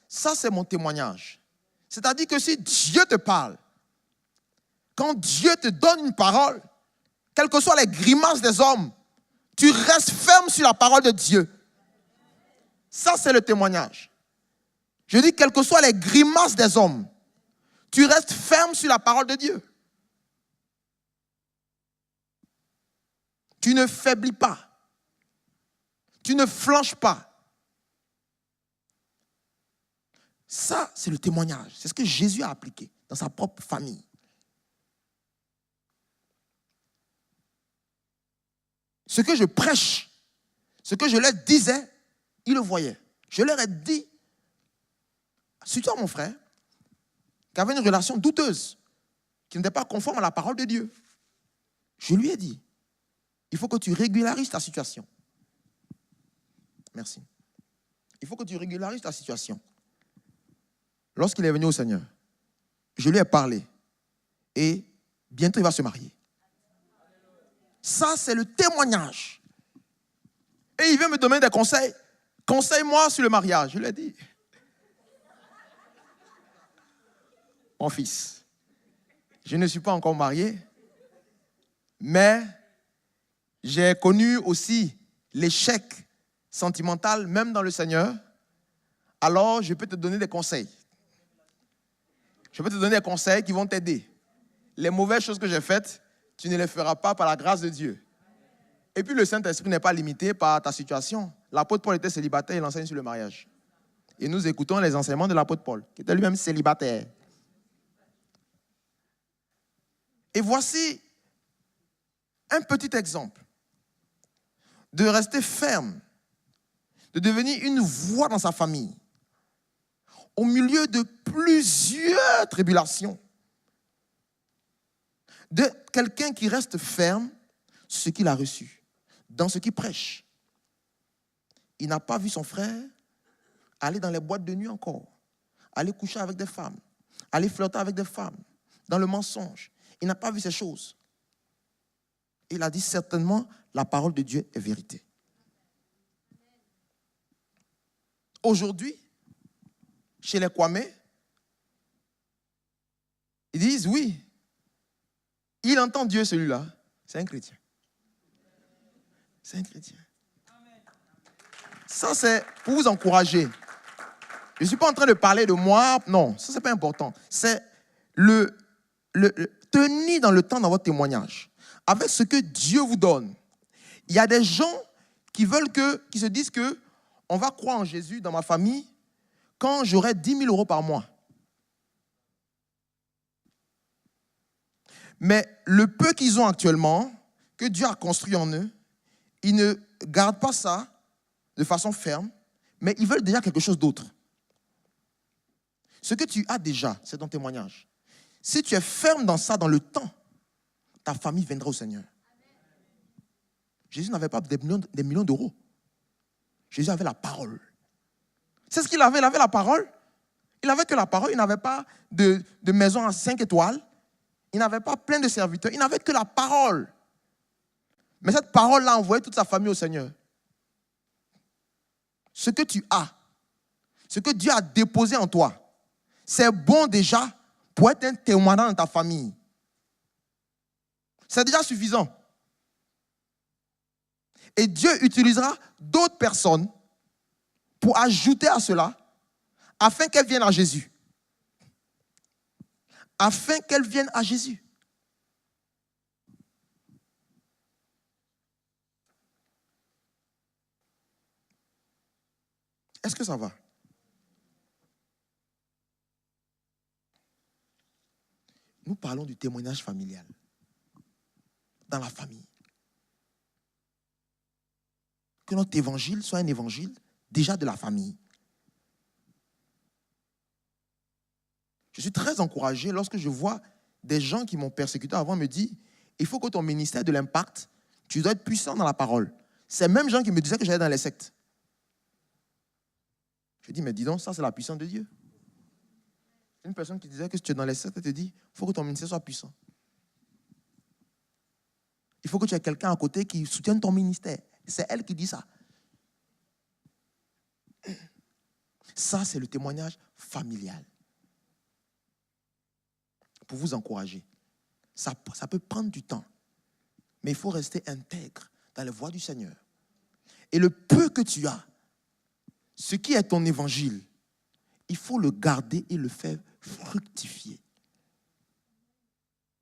Ça, c'est mon témoignage. C'est-à-dire que si Dieu te parle, quand Dieu te donne une parole, quelles que soient les grimaces des hommes, tu restes ferme sur la parole de Dieu. Ça, c'est le témoignage. Je dis, quelles que soient les grimaces des hommes, tu restes ferme sur la parole de Dieu. Tu ne faiblis pas. Tu ne flanches pas. Ça, c'est le témoignage. C'est ce que Jésus a appliqué dans sa propre famille. Ce que je prêche, ce que je leur disais, ils le voyaient. Je leur ai dit, surtout à mon frère, qui avait une relation douteuse, qui n'était pas conforme à la parole de Dieu. Je lui ai dit, il faut que tu régularises ta situation. Merci. Il faut que tu régularises ta situation. Lorsqu'il est venu au Seigneur, je lui ai parlé et bientôt il va se marier. Ça, c'est le témoignage. Et il vient me donner des conseils. Conseille-moi sur le mariage. Je lui ai dit, mon fils, je ne suis pas encore marié, mais j'ai connu aussi l'échec sentimental, même dans le Seigneur. Alors, je peux te donner des conseils. Je peux te donner des conseils qui vont t'aider. Les mauvaises choses que j'ai faites, tu ne les feras pas par la grâce de Dieu. Et puis le Saint-Esprit n'est pas limité par ta situation. L'apôtre Paul était célibataire, il enseigne sur le mariage. Et nous écoutons les enseignements de l'apôtre Paul, qui était lui-même célibataire. Et voici un petit exemple de rester ferme, de devenir une voix dans sa famille, au milieu de plusieurs tribulations. De quelqu'un qui reste ferme sur ce qu'il a reçu, dans ce qu'il prêche. Il n'a pas vu son frère aller dans les boîtes de nuit encore, aller coucher avec des femmes, aller flirter avec des femmes, dans le mensonge. Il n'a pas vu ces choses. Il a dit certainement, la parole de Dieu est vérité. Aujourd'hui, chez les Kwame, ils disent oui, il entend Dieu celui-là, c'est un chrétien. C'est un chrétien. Ça, c'est pour vous encourager. Je ne suis pas en train de parler de moi, non, ça, ce n'est pas important. C'est le tenir dans le temps dans votre témoignage. Avec ce que Dieu vous donne. Il y a des gens qui se disent que on va croire en Jésus dans ma famille quand j'aurai 10 000 euros par mois. Mais le peu qu'ils ont actuellement, que Dieu a construit en eux, ils ne gardent pas ça de façon ferme, mais ils veulent déjà quelque chose d'autre. Ce que tu as déjà, c'est ton témoignage. Si tu es ferme dans ça, dans le temps, ta famille viendra au Seigneur. Jésus n'avait pas des millions d'euros. Jésus avait la parole. C'est ce qu'il avait, il avait la parole. Il n'avait que la parole, il n'avait pas de maison à 5 étoiles. Il n'avait pas plein de serviteurs, il n'avait que la parole. Mais cette parole-là a envoyé toute sa famille au Seigneur. Ce que tu as, ce que Dieu a déposé en toi, c'est bon déjà pour être un témoin dans ta famille. C'est déjà suffisant. Et Dieu utilisera d'autres personnes pour ajouter à cela, afin qu'elles viennent à Jésus. Afin qu'elles viennent à Jésus. Est-ce que ça va? Nous parlons du témoignage familial. Dans la famille. Que notre évangile soit un évangile déjà de la famille. Je suis très encouragé lorsque je vois des gens qui m'ont persécuté avant me dire, il faut que ton ministère de l'impact, tu dois être puissant dans la parole. Ces mêmes gens qui me disaient que j'allais dans les sectes. Je dis, mais dis donc, ça c'est la puissance de Dieu. Une personne qui disait que si tu es dans les sectes, elle te dit, il faut que ton ministère soit puissant. Il faut que tu aies quelqu'un à côté qui soutienne ton ministère. C'est elle qui dit ça. Ça, c'est le témoignage familial. Pour vous encourager. Ça peut prendre du temps. Mais il faut rester intègre dans les voies du Seigneur. Et le peu que tu as, ce qui est ton évangile, il faut le garder et le faire fructifier.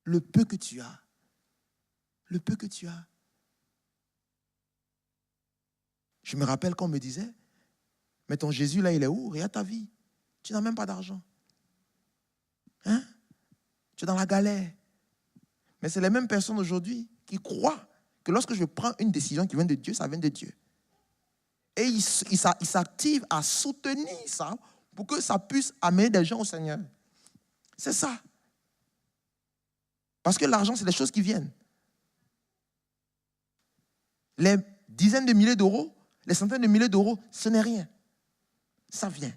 Le peu que tu as. Le peu que tu as. Je me rappelle qu'on me disait, mais ton Jésus là, il est où? Regarde ta vie. Tu n'as même pas d'argent. Hein? Tu es dans la galère. Mais c'est les mêmes personnes aujourd'hui qui croient que lorsque je prends une décision qui vient de Dieu, ça vient de Dieu. Et ils s'activent à soutenir ça pour que ça puisse amener des gens au Seigneur. C'est ça. Parce que l'argent, c'est des choses qui viennent. Les dizaines de milliers d'euros, les centaines de milliers d'euros, ce n'est rien. Ça vient.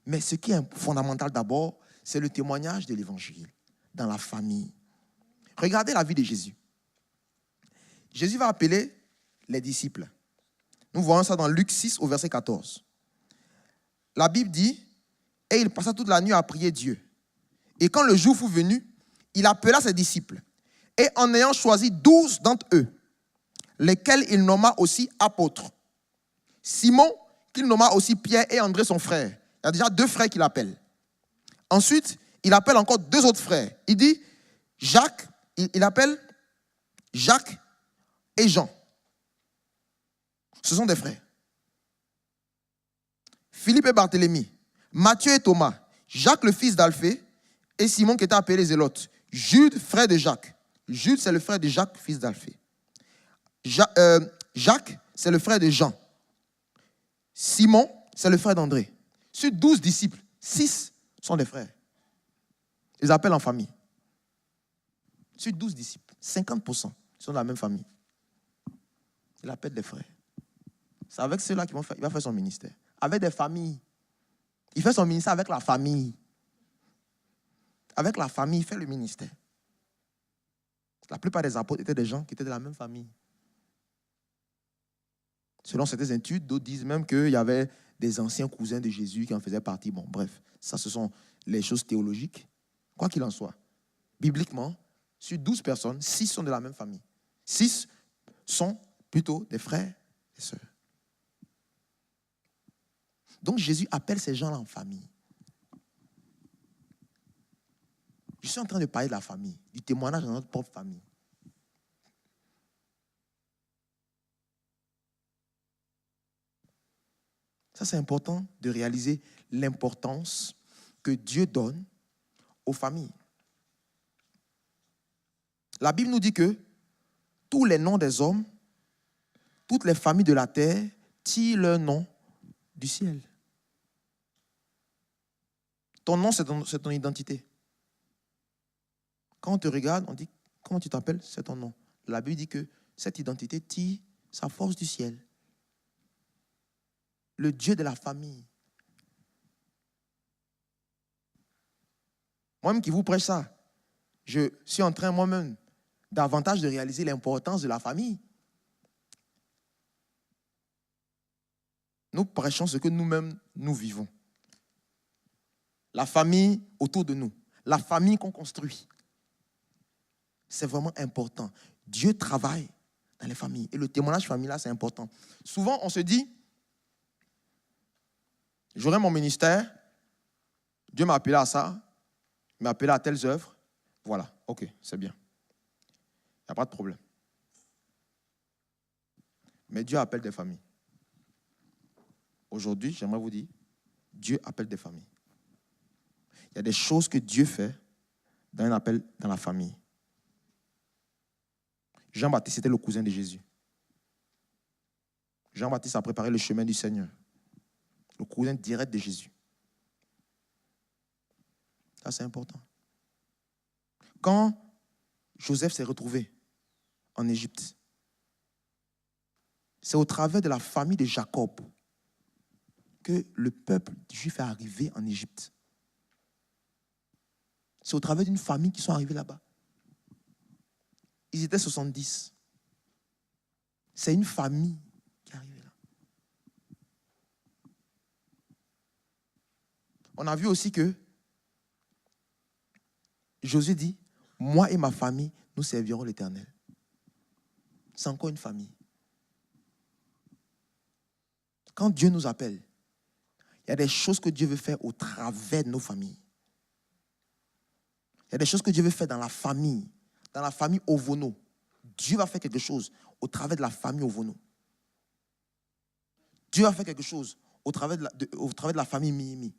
Mais ce qui est fondamental d'abord, c'est le témoignage de l'évangile dans la famille. Regardez la vie de Jésus. Jésus va appeler les disciples. Nous voyons ça dans Luc 6 au verset 14. La Bible dit, « Et il passa toute la nuit à prier Dieu. Et quand le jour fut venu, il appela ses disciples. Et en ayant choisi 12 d'entre eux, lesquels il nomma aussi apôtres. Simon, qu'il nomma aussi Pierre et André son frère. Il y a déjà 2 frères qu'il appelle. Ensuite, il appelle encore 2 autres frères. Il dit Jacques, il appelle Jacques et Jean. Ce sont des frères. Philippe et Barthélemy, Matthieu et Thomas, Jacques le fils d'Alphée et Simon qui était appelé Zélote. Jude, frère de Jacques. Jude, c'est le frère de Jacques, fils d'Alphée. Jacques, c'est le frère de Jean. Simon, c'est le frère d'André. Sur 12 disciples, 6 sont des frères. Ils appellent en famille. Sur 12 disciples, 50% sont de la même famille. Il appelle des frères. C'est avec ceux-là qu'il va faire son ministère. Avec des familles. Il fait son ministère avec la famille. Avec la famille, il fait le ministère. La plupart des apôtres étaient des gens qui étaient de la même famille. Selon certaines études, d'autres disent même qu'il y avait des anciens cousins de Jésus qui en faisaient partie. Bon, bref, ça, ce sont les choses théologiques. Quoi qu'il en soit, bibliquement, sur 12 personnes, 6 sont de la même famille. 6 sont plutôt des frères et sœurs. Donc, Jésus appelle ces gens-là en famille. Je suis en train de parler de la famille, du témoignage dans notre propre famille. Ça, c'est important de réaliser l'importance que Dieu donne aux familles. La Bible nous dit que tous les noms des hommes, toutes les familles de la terre tirent leur nom du ciel. Ton nom, c'est ton identité. Quand on te regarde, on dit, comment tu t'appelles? C'est ton nom. La Bible dit que cette identité tire sa force du ciel. Le Dieu de la famille. Moi-même qui vous prêche ça, je suis en train moi-même davantage de réaliser l'importance de la famille. Nous prêchons ce que nous-mêmes nous vivons. La famille autour de nous. La famille qu'on construit. C'est vraiment important. Dieu travaille dans les familles. Et le témoignage familial, c'est important. Souvent, on se dit, j'aurai mon ministère, Dieu m'a appelé à ça, il m'a appelé à telles œuvres. Voilà, ok, c'est bien. Il n'y a pas de problème. Mais Dieu appelle des familles. Aujourd'hui, j'aimerais vous dire, Dieu appelle des familles. Il y a des choses que Dieu fait dans un appel dans la famille. Jean-Baptiste était le cousin de Jésus. Jean-Baptiste a préparé le chemin du Seigneur. Le cousin direct de Jésus. Ça, c'est important. Quand Joseph s'est retrouvé en Égypte, c'est au travers de la famille de Jacob que le peuple juif est arrivé en Égypte. C'est au travers d'une famille qu'ils sont arrivés là-bas. Ils étaient 70. C'est une famille qui est arrivée là. On a vu aussi que Josué dit, moi et ma famille, nous servirons l'Éternel. C'est encore une famille. Quand Dieu nous appelle, il y a des choses que Dieu veut faire au travers de nos familles. Il y a des choses que Dieu veut faire dans la famille Ovono. Dieu va faire quelque chose au travers de la famille Ovono. Dieu va faire quelque chose au travers de la famille Mihimi.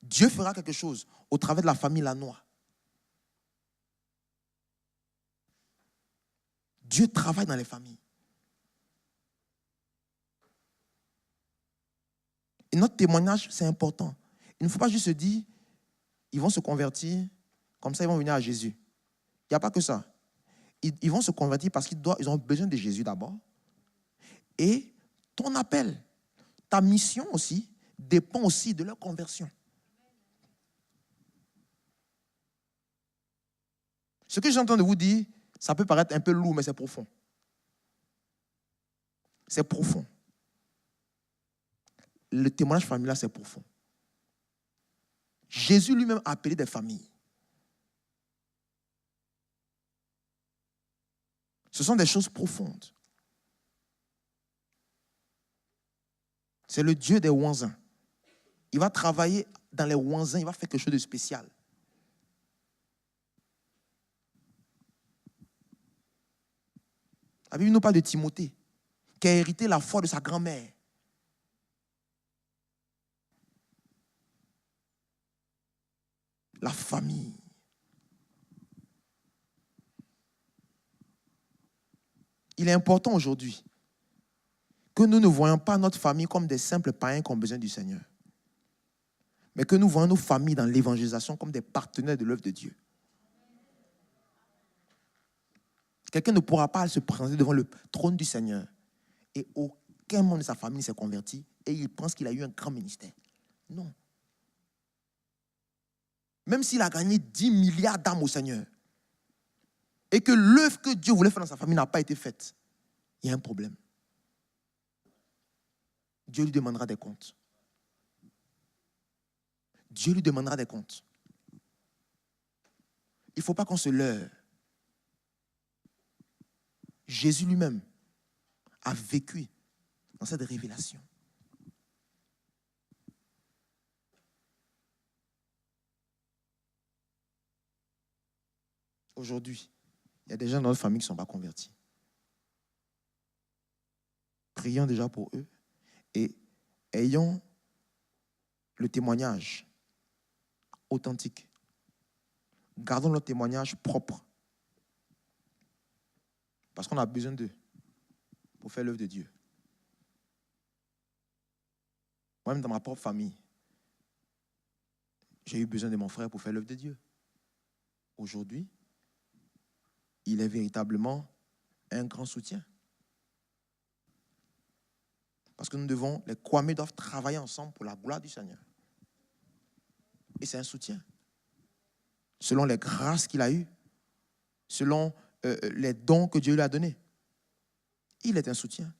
Dieu fera quelque chose au travers de la famille Lanois. Dieu travaille dans les familles. Et notre témoignage, c'est important. Il ne faut pas juste se dire, ils vont se convertir, comme ça ils vont venir à Jésus. Il n'y a pas que ça. Ils vont se convertir parce qu'ils ont besoin de Jésus d'abord. Et ton appel, ta mission aussi, dépend aussi de leur conversion. Ce que j'entends de vous dire, ça peut paraître un peu lourd, mais c'est profond. C'est profond. Le témoignage familial, c'est profond. Jésus lui-même a appelé des familles. Ce sont des choses profondes. C'est le Dieu des Wanzins. Il va travailler dans les Wanzins, il va faire quelque chose de spécial. La Bible nous parle de Timothée, qui a hérité la foi de sa grand-mère. La famille. Il est important aujourd'hui que nous ne voyons pas notre famille comme des simples païens qui ont besoin du Seigneur, mais que nous voyons nos familles dans l'évangélisation comme des partenaires de l'œuvre de Dieu. Quelqu'un ne pourra pas se présenter devant le trône du Seigneur et aucun membre de sa famille ne s'est converti et il pense qu'il a eu un grand ministère. Non. Même s'il a gagné 10 milliards d'âmes au Seigneur et que l'œuvre que Dieu voulait faire dans sa famille n'a pas été faite, il y a un problème. Dieu lui demandera des comptes. Dieu lui demandera des comptes. Il ne faut pas qu'on se leurre. Jésus lui-même a vécu dans cette révélation. Aujourd'hui, il y a des gens dans notre famille qui ne sont pas convertis. Prions déjà pour eux et ayons le témoignage authentique. Gardons notre témoignage propre. Parce qu'on a besoin d'eux pour faire l'œuvre de Dieu. Moi-même, dans ma propre famille, j'ai eu besoin de mon frère pour faire l'œuvre de Dieu. Aujourd'hui, il est véritablement un grand soutien. Parce que les Kwame doivent travailler ensemble pour la gloire du Seigneur. Et c'est un soutien. Selon les grâces qu'il a eues, selon les dons que Dieu lui a donnés. Il est un soutien.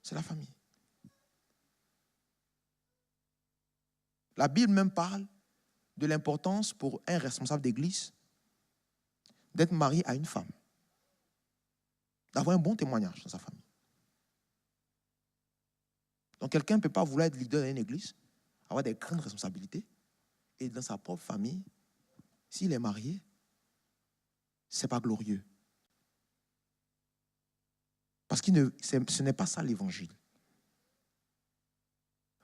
C'est la famille. La Bible même parle de l'importance pour un responsable d'église d'être marié à une femme. D'avoir un bon témoignage dans sa famille. Donc quelqu'un ne peut pas vouloir être leader dans une église, avoir des grandes responsabilités, et dans sa propre famille, s'il est marié, ce n'est pas glorieux. Parce que ce n'est pas ça l'évangile.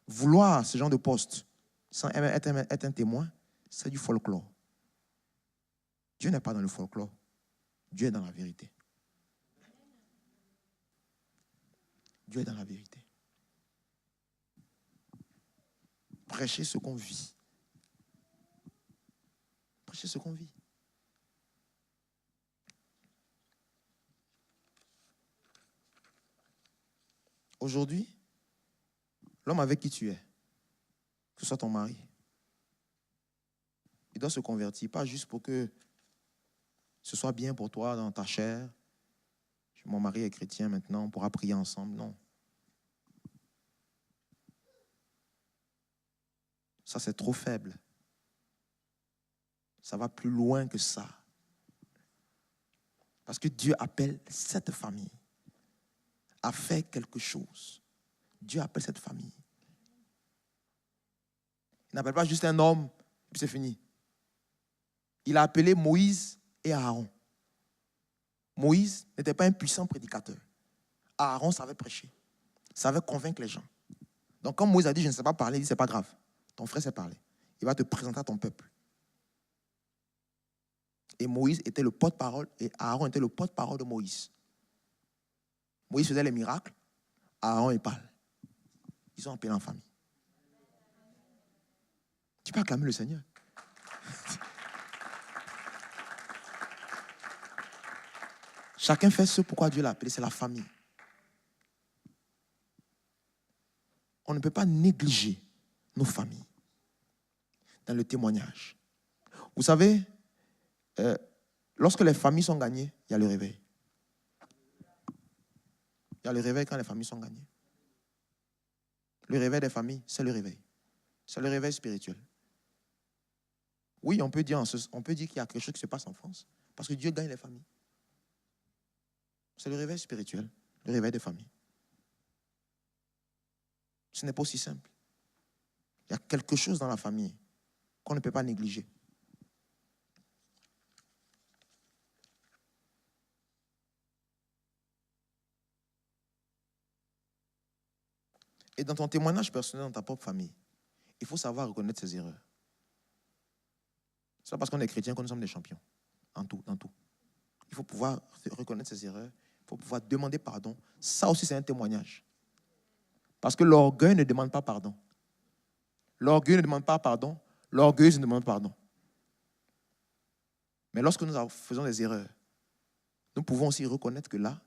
Vouloir ce genre de poste sans être un témoin, c'est du folklore. Dieu n'est pas dans le folklore. Dieu est dans la vérité. Dieu est dans la vérité. Prêcher ce qu'on vit. Prêcher ce qu'on vit. Aujourd'hui, l'homme avec qui tu es, que ce soit ton mari, il doit se convertir, pas juste pour que ce soit bien pour toi dans ta chair. Mon mari est chrétien maintenant, on pourra prier ensemble. Non. Ça, c'est trop faible. Ça va plus loin que ça. Parce que Dieu appelle cette famille à faire quelque chose. Dieu appelle cette famille. Il n'appelle pas juste un homme, puis c'est fini. Il a appelé Moïse et Aaron. Moïse n'était pas un puissant prédicateur. Aaron savait prêcher, savait convaincre les gens. Donc quand Moïse a dit « je ne sais pas parler », il dit « c'est pas grave, ton frère sait parler. Il va te présenter à ton peuple. » Et Moïse était le porte-parole et Aaron était le porte-parole de Moïse. Moïse faisait les miracles, Aaron il parle. Ils sont appelés en famille. Tu peux acclamer le Seigneur. Chacun fait ce pourquoi Dieu l'a appelé, c'est la famille. On ne peut pas négliger nos familles dans le témoignage. Vous savez, lorsque les familles sont gagnées, il y a le réveil. Il y a le réveil quand les familles sont gagnées. Le réveil des familles, c'est le réveil. C'est le réveil spirituel. Oui, on peut dire qu'il y a quelque chose qui se passe en France, parce que Dieu gagne les familles. C'est le réveil spirituel, le réveil des familles. Ce n'est pas aussi simple. Il y a quelque chose dans la famille qu'on ne peut pas négliger. Et dans ton témoignage personnel, dans ta propre famille, il faut savoir reconnaître ses erreurs. C'est pas parce qu'on est chrétien que nous sommes des champions. En tout, dans tout. Il faut pouvoir reconnaître ses erreurs. Il faut pouvoir demander pardon. Ça aussi, c'est un témoignage. Parce que l'orgueil ne demande pas pardon. L'orgueil ne demande pas pardon. L'orgueil ne demande pas pardon. Mais lorsque nous faisons des erreurs, nous pouvons aussi reconnaître que là,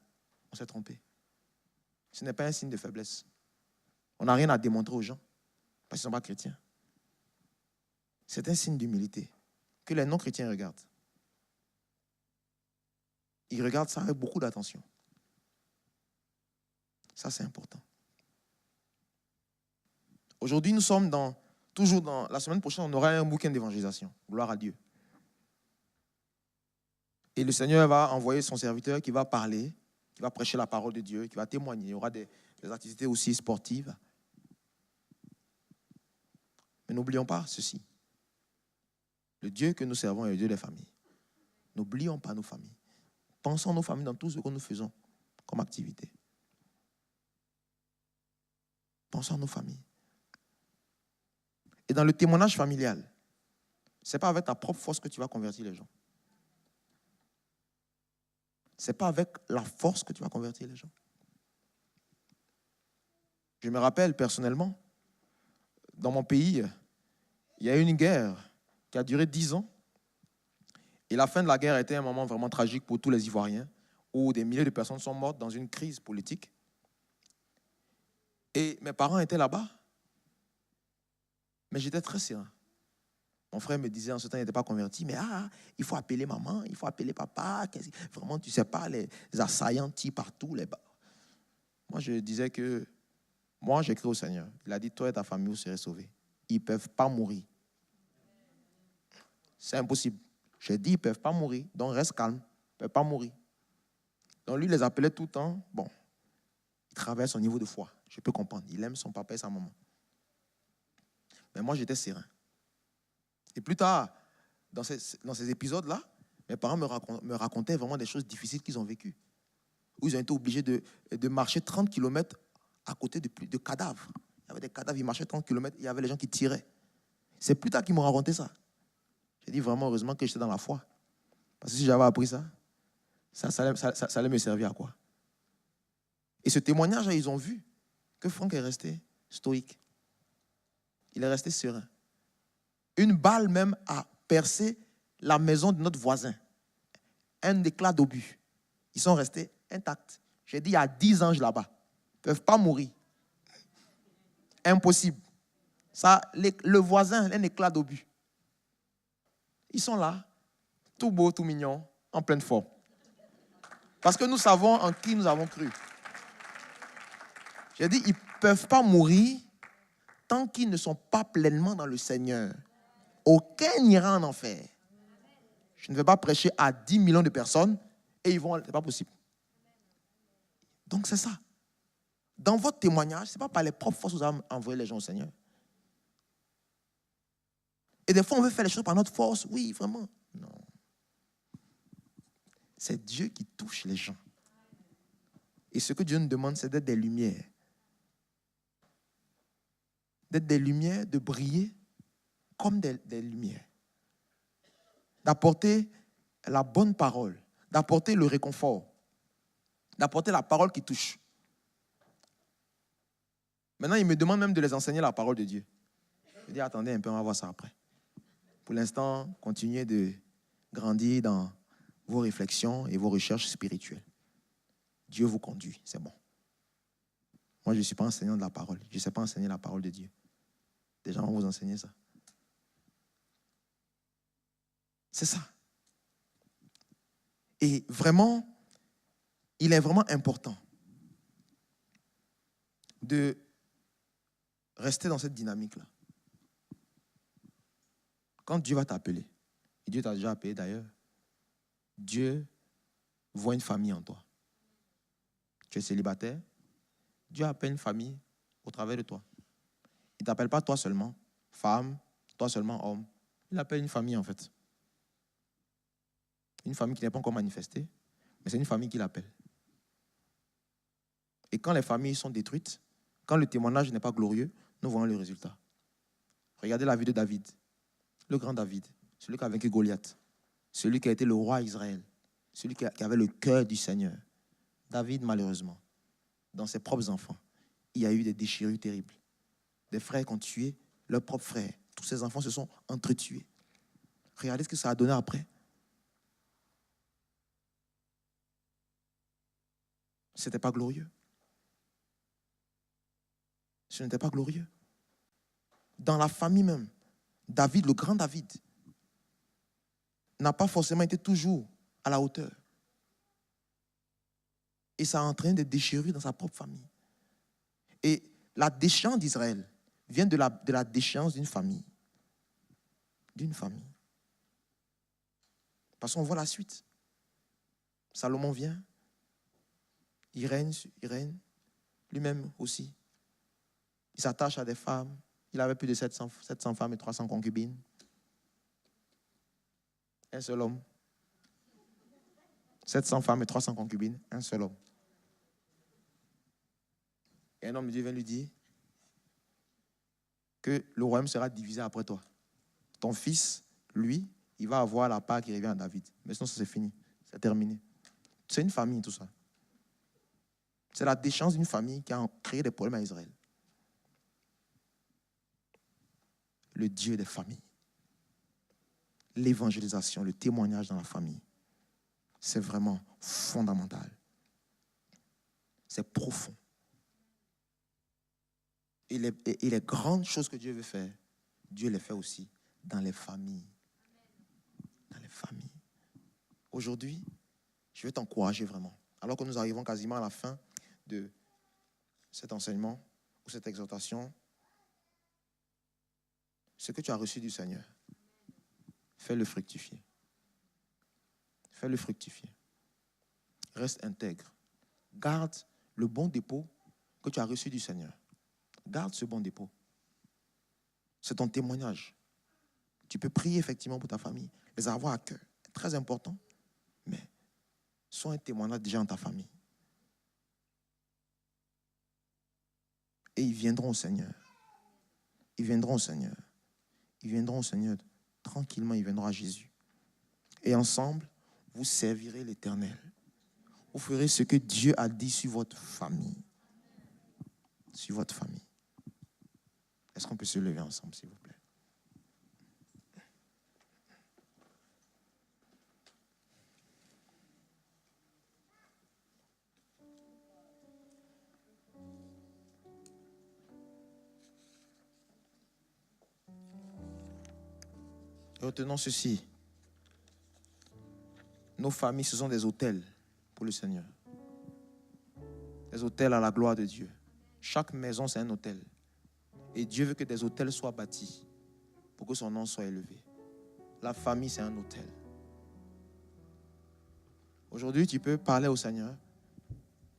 on s'est trompé. Ce n'est pas un signe de faiblesse. On n'a rien à démontrer aux gens parce qu'ils ne sont pas chrétiens. C'est un signe d'humilité que les non-chrétiens regardent. Ils regardent ça avec beaucoup d'attention. Ça, c'est important. Aujourd'hui, nous sommes toujours dans... La semaine prochaine, on aura un week-end d'évangélisation. Gloire à Dieu. Et le Seigneur va envoyer son serviteur qui va parler, qui va prêcher la parole de Dieu, qui va témoigner. Il y aura des activités aussi sportives. Mais n'oublions pas ceci. Le Dieu que nous servons est le Dieu des familles. N'oublions pas nos familles. Pensons à nos familles dans tout ce que nous faisons comme activité. Pensons à nos familles. Et dans le témoignage familial, ce n'est pas avec ta propre force que tu vas convertir les gens. Ce n'est pas avec la force que tu vas convertir les gens. Je me rappelle personnellement, dans mon pays, il y a eu une guerre qui a duré 10 ans. Et la fin de la guerre était un moment vraiment tragique pour tous les Ivoiriens, où des milliers de personnes sont mortes dans une crise politique. Et mes parents étaient là-bas. Mais j'étais très serein. Mon frère me disait en ce temps, il n'était pas converti, mais il faut appeler maman, il faut appeler papa. Vraiment, tu ne sais pas, les assaillants tirent partout. Moi, je disais que, moi, j'ai cru au Seigneur. Il a dit, toi et ta famille, vous serez sauvés. Ils ne peuvent pas mourir. C'est impossible. J'ai dit, ils ne peuvent pas mourir, donc reste calme. Ils ne peuvent pas mourir. Donc lui, il les appelait tout le temps. Bon, il travaille son niveau de foi. Je peux comprendre. Il aime son papa et sa maman. Mais moi, j'étais serein. Et plus tard, dans ces épisodes-là, mes parents me racontaient vraiment des choses difficiles qu'ils ont vécues. Où ils ont été obligés de marcher 30 km à côté de cadavres. y avait des cadavres, ils marchaient 30 km, il y avait les gens qui tiraient. C'est plus tard qu'ils m'ont raconté ça. J'ai dit vraiment, heureusement que j'étais dans la foi. Parce que si j'avais appris ça, ça allait me servir à quoi? Et ce témoignage, ils ont vu que Franck est resté stoïque. Il est resté serein. Une balle même a percé la maison de notre voisin. Un éclat d'obus. Ils sont restés intacts. J'ai dit, il y a 10 anges là-bas. Ils ne peuvent pas mourir. Impossible. Ça, le voisin, un éclat d'obus. Ils sont là, tout beau, tout mignon, en pleine forme. Parce que nous savons en qui nous avons cru. J'ai dit, ils ne peuvent pas mourir tant qu'ils ne sont pas pleinement dans le Seigneur. Aucun n'ira en enfer. Je ne vais pas prêcher à 10 millions de personnes et ils vont... Ce n'est pas possible. Donc c'est ça. Dans votre témoignage, ce n'est pas par les propres forces que vous avez envoyé les gens au Seigneur. Et des fois, on veut faire les choses par notre force. Oui, vraiment. Non. C'est Dieu qui touche les gens. Et ce que Dieu nous demande, c'est d'être des lumières. D'être des lumières, de briller comme des lumières. D'apporter la bonne parole, d'apporter le réconfort, d'apporter la parole qui touche. Maintenant, il me demande même de les enseigner la parole de Dieu. Je dis, attendez un peu, on va voir ça après. Pour l'instant, continuez de grandir dans vos réflexions et vos recherches spirituelles. Dieu vous conduit, c'est bon. Moi, je ne suis pas enseignant de la parole. Je ne sais pas enseigner la parole de Dieu. Des gens vont vous enseigner ça. C'est ça. Et vraiment, il est vraiment important de rester dans cette dynamique-là. Quand Dieu va t'appeler, et Dieu t'a déjà appelé d'ailleurs, Dieu voit une famille en toi. Tu es célibataire, Dieu appelle une famille au travers de toi. Il ne t'appelle pas toi seulement, femme, toi seulement, homme. Il appelle une famille en fait. Une famille qui n'est pas encore manifestée, mais c'est une famille qu'il appelle. Et quand les familles sont détruites, quand le témoignage n'est pas glorieux, nous voyons le résultat. Regardez la vie de David, le grand David, celui qui a vaincu Goliath, celui qui a été le roi d'Israël, celui qui avait le cœur du Seigneur. David, malheureusement, dans ses propres enfants, il y a eu des déchirures terribles. Des frères qui ont tué leurs propres frères. Tous ces enfants se sont entretués. Regardez ce que ça a donné après. Ce n'était pas glorieux. Ce n'était pas glorieux. Dans la famille même, David, le grand David, n'a pas forcément été toujours à la hauteur. Et ça a entraîné des déchirures dans sa propre famille. Et la déchéance d'Israël vient de la déchéance d'une famille. D'une famille. Parce qu'on voit la suite. Salomon vient, il règne, lui-même aussi. Il s'attache à des femmes. Il avait plus de 700 femmes et 300 concubines. Un seul homme. 700 femmes et 300 concubines, un seul homme. Et un homme de Dieu vient lui dire que le royaume sera divisé après toi. Ton fils, lui, il va avoir la part qui revient à David. Mais sinon, ça c'est fini. C'est terminé. C'est une famille, tout ça. C'est la déchéance d'une famille qui a créé des problèmes à Israël. Le Dieu des familles. L'évangélisation, le témoignage dans la famille. C'est vraiment fondamental. C'est profond. Et les grandes choses que Dieu veut faire, Dieu les fait aussi dans les familles. Dans les familles. Aujourd'hui, je vais t'encourager vraiment. Alors que nous arrivons quasiment à la fin de cet enseignement ou cette exhortation, ce que tu as reçu du Seigneur, fais-le fructifier. Fais-le fructifier. Reste intègre. Garde le bon dépôt que tu as reçu du Seigneur. Garde ce bon dépôt. C'est ton témoignage. Tu peux prier effectivement pour ta famille, les avoir à cœur. C'est très important. Mais sois un témoignage déjà dans ta famille. Et ils viendront au Seigneur. ils viendront au Seigneur. Ils viendront au Seigneur. Tranquillement, ils viendront à Jésus. Et ensemble, vous servirez l'Éternel. Vous ferez ce que Dieu a dit sur votre famille. Sur votre famille. Est-ce qu'on peut se lever ensemble, s'il vous plaît? Retenons ceci. Nos familles, ce sont des autels pour le Seigneur. Des autels à la gloire de Dieu. Chaque maison, c'est un autel. Et Dieu veut que des autels soient bâtis pour que son nom soit élevé. La famille, c'est un autel. Aujourd'hui, tu peux parler au Seigneur.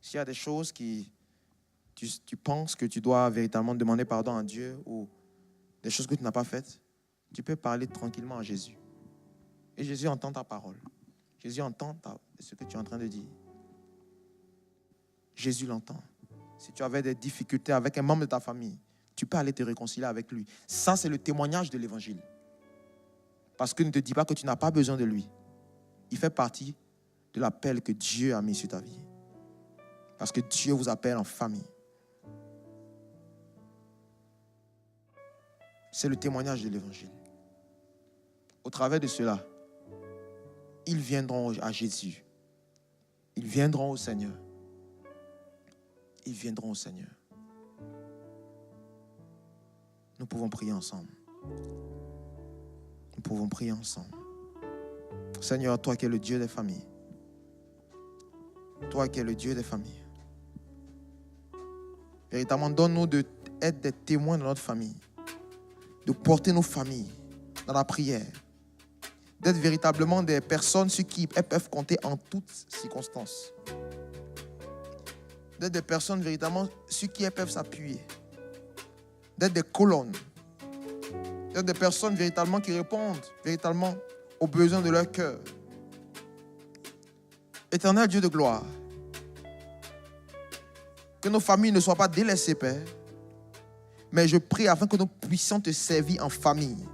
S'il y a des choses qui tu penses que tu dois véritablement demander pardon à Dieu ou des choses que tu n'as pas faites, tu peux parler tranquillement à Jésus. Et Jésus entend ta parole. Jésus entend ce que tu es en train de dire. Jésus l'entend. Si tu avais des difficultés avec un membre de ta famille, tu peux aller te réconcilier avec lui. Ça, c'est le témoignage de l'évangile. Parce que ne te dis pas que tu n'as pas besoin de lui. Il fait partie de l'appel que Dieu a mis sur ta vie. Parce que Dieu vous appelle en famille. C'est le témoignage de l'évangile. Au travers de cela, ils viendront à Jésus. Ils viendront au Seigneur. Ils viendront au Seigneur. Nous pouvons prier ensemble. Nous pouvons prier ensemble. Seigneur, toi qui es le Dieu des familles. Toi qui es le Dieu des familles. Véritablement, donne-nous d'être des témoins de notre famille. De porter nos familles dans la prière. D'être véritablement des personnes sur qui elles peuvent compter en toutes circonstances. D'être des personnes véritablement sur qui elles peuvent s'appuyer. D'être des colonnes. D'être des personnes véritablement qui répondent véritablement aux besoins de leur cœur. Éternel Dieu de gloire, que nos familles ne soient pas délaissées, Père, mais je prie afin que nous puissions te servir en famille.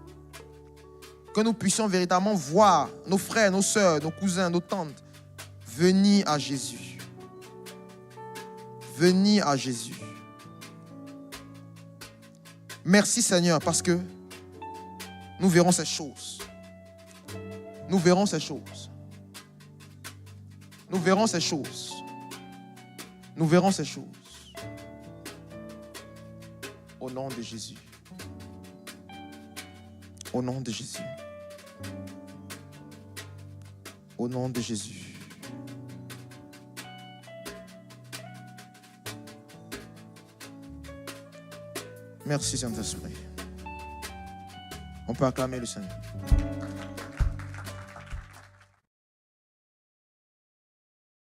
Que nous puissions véritablement voir nos frères, nos sœurs, nos cousins, nos tantes venir à Jésus. Venir à Jésus. Merci Seigneur parce que nous verrons ces choses. Nous verrons ces choses. Nous verrons ces choses. Nous verrons ces choses. Au nom de Jésus. Au nom de Jésus. Au nom de Jésus. Merci Saint-Esprit. On peut acclamer le Seigneur.